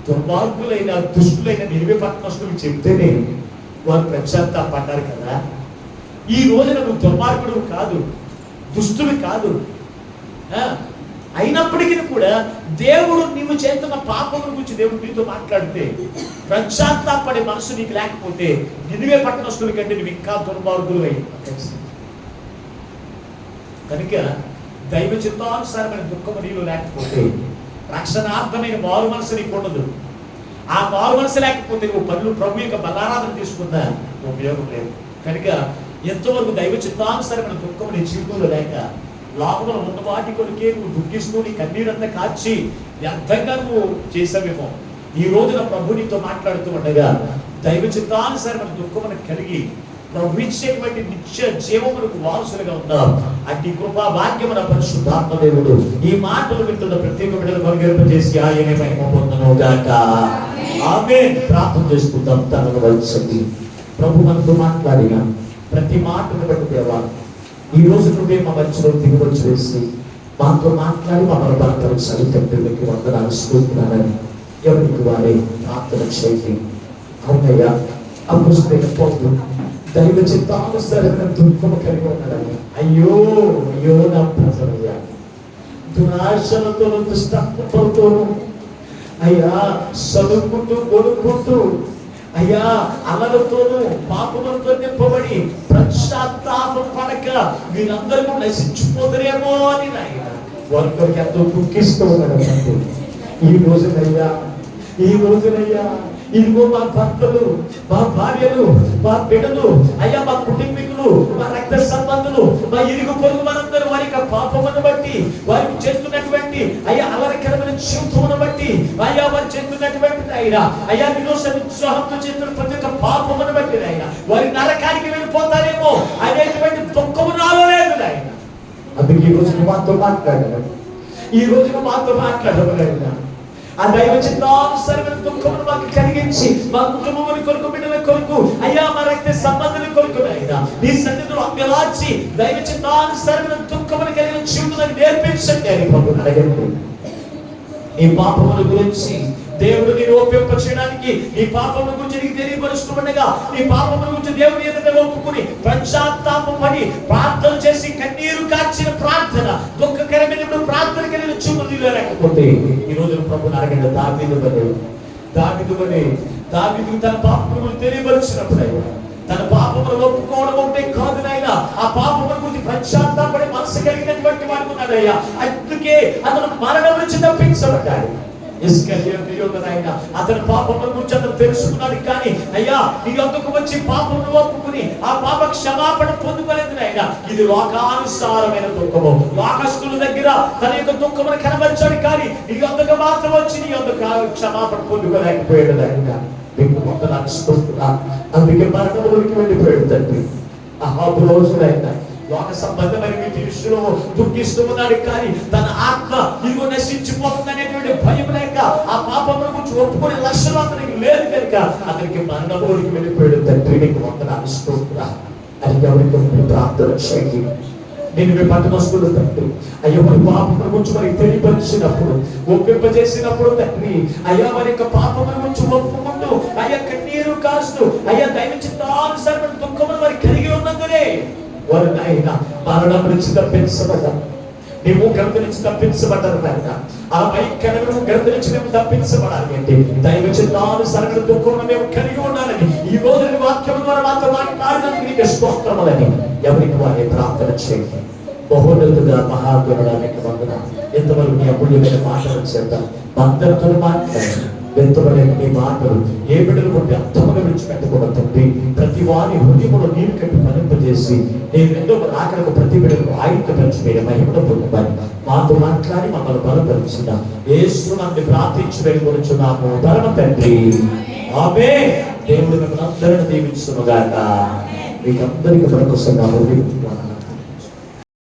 దుర్మార్గులైన, దుష్టులైన నిలివే పట్టణస్తులు చెప్తేనే వారు పశ్చాత్తాపడ్డారు కదా. ఈ రోజున నువ్వు దుర్మార్గుడు కాదు, దుష్టుడు కాదు. అయినప్పటికీ కూడా దేవుడు నీవు చేస్తున్న పాపముల గురించి దేవుడు నీతో మాట్లాడితే పశ్చాత్తాపడే మనసు నీకు లేకపోతే నినివే పట్టణస్తుల కంటే నువ్వు ఇంకా దుర్మార్గులు అయి. కనుక దైవ చిత్తానుసారమైన దుఃఖము నీలో లేకపోతే రక్షణార్థమైన మారు మనసు నీకు ఉండదు. ఆ మారు మనసు లేకపోతే నువ్వు ప్రభు యొక్క బలారాధన తీసుకున్నా ఉపయోగం లేదు. కనుక ఎంతవరకు దైవ చిత్తానుసారమైన దుఃఖము నీ జీవితంలో లేక లోకంలో ఉన్న వాటి కొరికే నువ్వు దుఃఖిస్తూ నీ కన్నీరంతా కాచి వ్యర్థంగా నువ్వు చేసావేమో. ఈ రోజున ప్రభు నీతో మాట్లాడుతూ ఉండగా దైవ చిత్తానుసారమైన దుఃఖమును కలిగి ప్రభు ఇచ్చేటువంటి నిత్య జీవములకు వారసులుగా ఉన్నారు. అట్టి కృపా భాగ్యమున పరిశుద్ధాత్మ దేవుడు ఈ మాటలు వింటున్న ప్రత్యేక బిడ్డలు కొనగలిపజేసి ఆయనే మహిమ పొందును గాక. ఆమేన్. ప్రార్థన చేసుకుందాం. తనను వలసింది ప్రభు మనతో మాట్లాడిన ప్రతి మాటను బట్టి దేవా, ఈ రోజు నువ్వే మా మధ్యలో దిగువచ్చి వేసి మాతో మాట్లాడి మమ్మల్ని భర్తలు సరికట్టులకి వందనాలు స్తోత్రాలని ఎవరికి వారే ప్రార్థన చేయండి. అవునయ్యా, అప్పుడు పోతు దైవ చిత్తానుసారమైన దుఃఖము కలిగి ఉన్నాడని అయ్యో నా ప్రజలయ్యా, దురాశలతోనూ దుష్టత్వంతోనూ అయ్యా సడుకుంటూ గొడుక్కుంటూ అయ్యా అలలతోనూ పాపములతో నింపబడి పశ్చాత్తాపం పడక వీరందరూ నశించిపోతారేమో అని నాయన వారికి ఎంతో దుఃఖిస్తూ ఉన్నాడు. ఈ రోజునయ్యా ఇదిగో మా భర్తలు, మా భార్యలు, మా బిడ్డలు, అయ్యా మా కుటుంబీకులు, మా రక్త సంబంధులు, మా ఇరుగు పొరుగు వారందరూ వారి యొక్క పాపమును బట్టి, వారికి చేస్తున్నటువంటి అయ్యా అలరికరమైన జీవితమును బట్టి, అయ్యా వారు చేస్తున్నటువంటి అయ్యా నిరోత్సాహంతో చేస్తున్న ప్రతి ఒక్క పాపమును బట్టి వారి నరకానికి వెళ్ళిపోతారేమో అనేటువంటి దుఃఖము నాలో లేదు ఆయన. అందుకే ఈ రోజు మాతో మాట్లాడారు. ఈ రోజున మాతో మాట్లాడబడిన ఆ దైవ చిత్తానుసారమైన దుఃఖమును మాకు కలిగించి మా కుటుంబముల కొరకు, బిడ్డల కొరకు, అయ్యా మా రక్త సంబంధుల కొరకు నీ సన్నిధిలో అంగలార్చి దైవ చిత్తానుసారమైన దుఃఖమును కలిగిన జీవితాన్ని నేర్పించండి అని ప్రభువుని అడగండి. ఈ పాపముల గురించి దేవుడు నేను ఒప్పింపచేయడానికి, ఈ పాపముల గురించి నీకు తెలియపరుస్తుండగా ఈ పాపముల గురించి దేవుని ఎదుట ఒప్పుకుని పశ్చాత్తాపడి ప్రార్థన చేసి కన్నీరు కార్చిన ప్రార్థన, దుఃఖకరమైన ప్రార్థన కలిగిన చూపులు లేకపోతే ఈ రోజు ప్రభువుని అడగండి. దావీదు తన పాపములు తెలియపరిచినప్పుడు తన పాపములు ఒప్పుకోవడం ఒకటే కాదు నాయన, ఆ పాపముల గురించి పశ్చాత్తాపడి మనసు కలిగినటువంటి వాడు ఉన్నాడయ్యా. అందుకే అతను మరణం నుంచి తప్పించబడ్డాడు. అతని పాపముల గురించి అతను తెలుసుకున్నాడు. కానీ అయ్యా, నీ యొద్దకు వచ్చి పాపములు ఒప్పుకుని ఆ పాప క్షమాపణ పొందుకోలేదు నాయన. ఇది లోకానుసారమైన దుఃఖము. లోకస్తుల దగ్గర తన యొక్క దుఃఖమును కనబరిచాడు, కానీ నీ యొద్దకు మాత్రం వచ్చి నీ యొద్దకు క్షమాపణ పొందుకోలేకపోయాడు నాయన. మీకు మొత్తం నడుస్తున్నా, అందుకే మరణంలోకి వెళ్ళిపోయాడు తండ్రి. రోజులైనా లోక సంబంధమైన వీటి విషయంలో దుఃఖిస్తూ ఉన్నాడు, కానీ తన ఆత్మ ఇదిగో నశించిపోతుంది అనేటువంటి భయం లేక ఆ పాపముల గురించి ఒప్పుకునే లక్షణం అతనికి లేదు కనుక అతనికి మరణంలోకి వెళ్ళిపోయాడు తండ్రి. నీకు మొత్తం నడుస్తున్నా అని ఎవరికి ప్రార్థన చేయండి. నేను మీ పట్టణస్తులు తండ్రి, అయ్యా మరి పాపముల గురించి మరి తెలియపరిచినప్పుడు, ఒప్పింపజేసినప్పుడు తండ్రి, అయ్యా వారి యొక్క పాపముల గురించి ఒప్పుకుంటూ అయ్యా కన్నీరు కాస్తూ అయ్యా దైవ చిత్తానుసారమైన దుఃఖములు మరి కలిగి ఉన్నందునే వారు నాయన మరణం నుంచి తప్పించబడ్డారు. నీవు గ్రంథ నుంచి తప్పించబడ్డారు నాయన. ఆ భయంకరమైన గ్రంథ నుంచి మేము తప్పించబడాలి అంటే దైవ చిత్తానుసారమైన దుఃఖం మేము కలిగి ఉండాలని ఈ రోజు వాక్యం ద్వారా మాతో మాట్లాడినందుకు నీకు స్తోత్రములని ఎవరికి వారి ప్రార్థన చేయండి. బహుళుగా మహాగుణానికి వందన. ఎంతవరకు నీ అమూల్యమైన మాటలు చేద్దాం. అందరితో మాట్లాడి ఎంతవరకు నీ మాటలు ఏ బిడ్డలు కొట్టి అర్థముగా విడిచిపెట్టకూడదు తండ్రి. ప్రతి వారి హృదయములో నీరు కట్టి ఫలింపజేసి నేను రెండవ రాకలకు ప్రతి బిడ్డలకు ఆయుధపరిచి మీరు మహిమను పొందమని మాతో మాట్లాడి మమ్మల్ని బలపరిచిన యేసు నామమున ప్రార్థించి వేడుకొనుచున్నాము పరమ తండ్రి, ఆమేన్. దేవుడు మిమ్మల్ని అందరిని దీవించును గాక. మీకందరికీ మరొకసారి నా హృదయపూర్వక